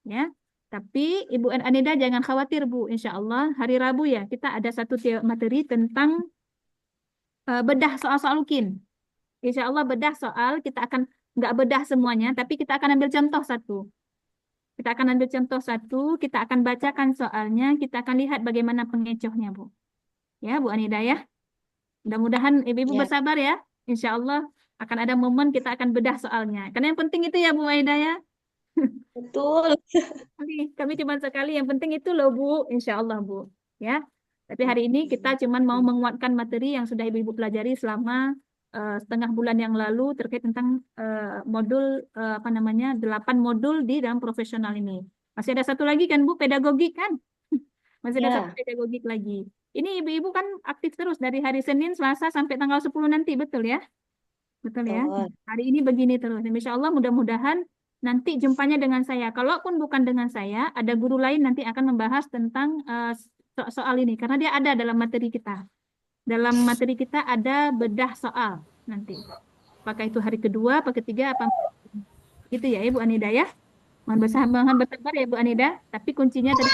Ya. Tapi Ibu Anida jangan khawatir, Bu. Insya Allah hari Rabu ya, kita ada satu materi tentang bedah soal-soal UKIN. Insya Allah bedah soal, kita akan nggak bedah semuanya, tapi kita akan ambil contoh satu. Kita akan ambil contoh satu, kita akan bacakan soalnya, kita akan lihat bagaimana pengecohnya, Bu. Ya, Bu Anida ya. Mudah-mudahan ibu-ibu bersabar ya. Insya Allah akan ada momen kita akan bedah soalnya. Karena yang penting itu ya, Bu Anida ya. Betul. Kami cuma sekali, yang penting itu loh, Bu. Insya Allah, Bu. Ya. Tapi hari ini kita cuma mau menguatkan materi yang sudah ibu-ibu pelajari selama setengah bulan yang lalu terkait tentang modul 8 modul di dalam profesional ini. Masih ada satu lagi kan Bu, pedagogik kan? Masih ada satu pedagogik lagi. Ini ibu-ibu kan aktif terus dari hari Senin, Selasa sampai tanggal 10 nanti, betul ya? Betul ya? Hari ini begini terus. Insya Allah mudah-mudahan nanti jumpanya dengan saya. Kalaupun bukan dengan saya, ada guru lain nanti akan membahas tentang soal ini. Karena dia ada dalam materi kita. Dalam materi kita ada bedah soal nanti. Apakah itu hari kedua, apa ketiga, apa gitu ya Ibu Anida ya. Mohon bersabar ya Bu Anida. Tapi kuncinya tadi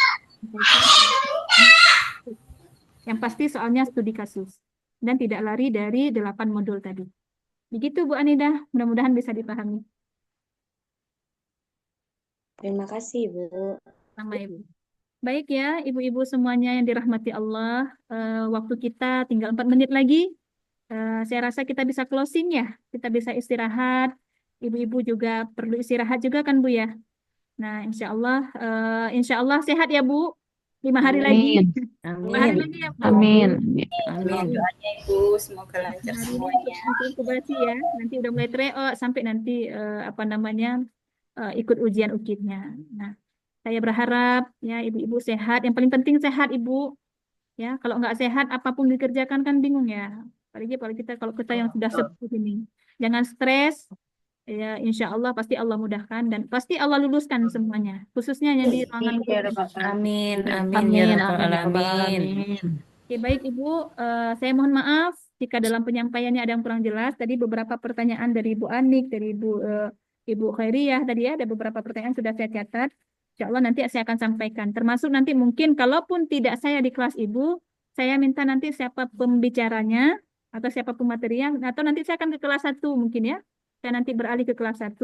yang pasti soalnya studi kasus. Dan tidak lari dari 8 modul tadi. Begitu Bu Anida, mudah-mudahan bisa dipahami. Terima kasih Bu. Sama Ibu. Baik ya, ibu-ibu semuanya yang dirahmati Allah. Waktu kita tinggal 4 menit lagi. Saya rasa kita bisa closing ya. Kita bisa istirahat. Ibu-ibu juga perlu istirahat juga kan Bu ya. Nah, insya Allah sehat ya Bu. 5 hari lagi. Amin. 5 hari lagi ya Bu. Amin. Mohon Amin. doanya Ibu, semoga lancar Hari ini semuanya. untuk inkubasi ya. Nanti udah mulai tryout sampai nanti apa namanya ikut ujian UKIT-nya. Nah, saya berharap ya ibu-ibu sehat. Yang paling penting sehat Ibu. Ya, kalau nggak sehat apapun dikerjakan kan bingung ya. Apalagi kalau kita yang sudah sepuh ini. Jangan stres. Ya, insya Allah pasti Allah mudahkan dan pasti Allah luluskan semuanya. Khususnya yang di ruangan UKIT. Amin, amin ya rabbal alamin. Oke, baik Ibu, saya mohon maaf jika dalam penyampaiannya ada yang kurang jelas. Tadi beberapa pertanyaan dari Ibu Anik, dari Ibu Khairiyah tadi ya, ada beberapa pertanyaan sudah saya catat. Insya Allah nanti saya akan sampaikan. Termasuk nanti mungkin kalaupun tidak saya di kelas Ibu, saya minta nanti siapa pembicaranya atau siapa pematerinya, atau nanti saya akan ke kelas 1 mungkin ya. Saya nanti beralih ke kelas 1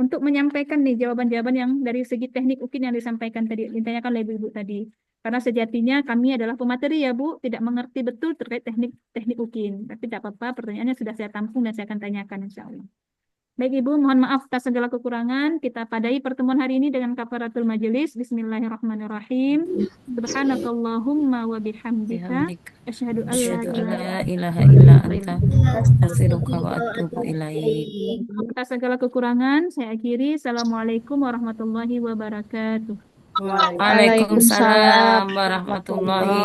untuk menyampaikan nih jawaban-jawaban yang dari segi teknik mungkin yang disampaikan tadi, ditanyakan oleh Ibu tadi. Karena sejatinya kami adalah pemateri ya Bu, tidak mengerti betul terkait teknik UKIN. Tapi tidak apa-apa, pertanyaannya sudah saya tampung dan saya akan tanyakan insya Allah. Baik Ibu, mohon maaf atas segala kekurangan. Kita padai pertemuan hari ini dengan kafaratul majelis. Bismillahirrahmanirrahim. Subhanakallahumma wa bihamdika. Asyhadu an la Asyhadu an ilaha la ilaha illa anta astaghfiruka wa atubu ilaik. Atas segala kekurangan, saya akhiri. Assalamualaikum warahmatullahi wabarakatuh. Waalaikumsalam warahmatullahi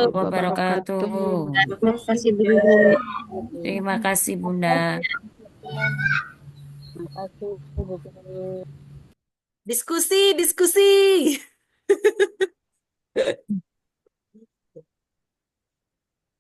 wabarakatuh. Terima kasih Bu. Terima kasih Bunda. Diskusi.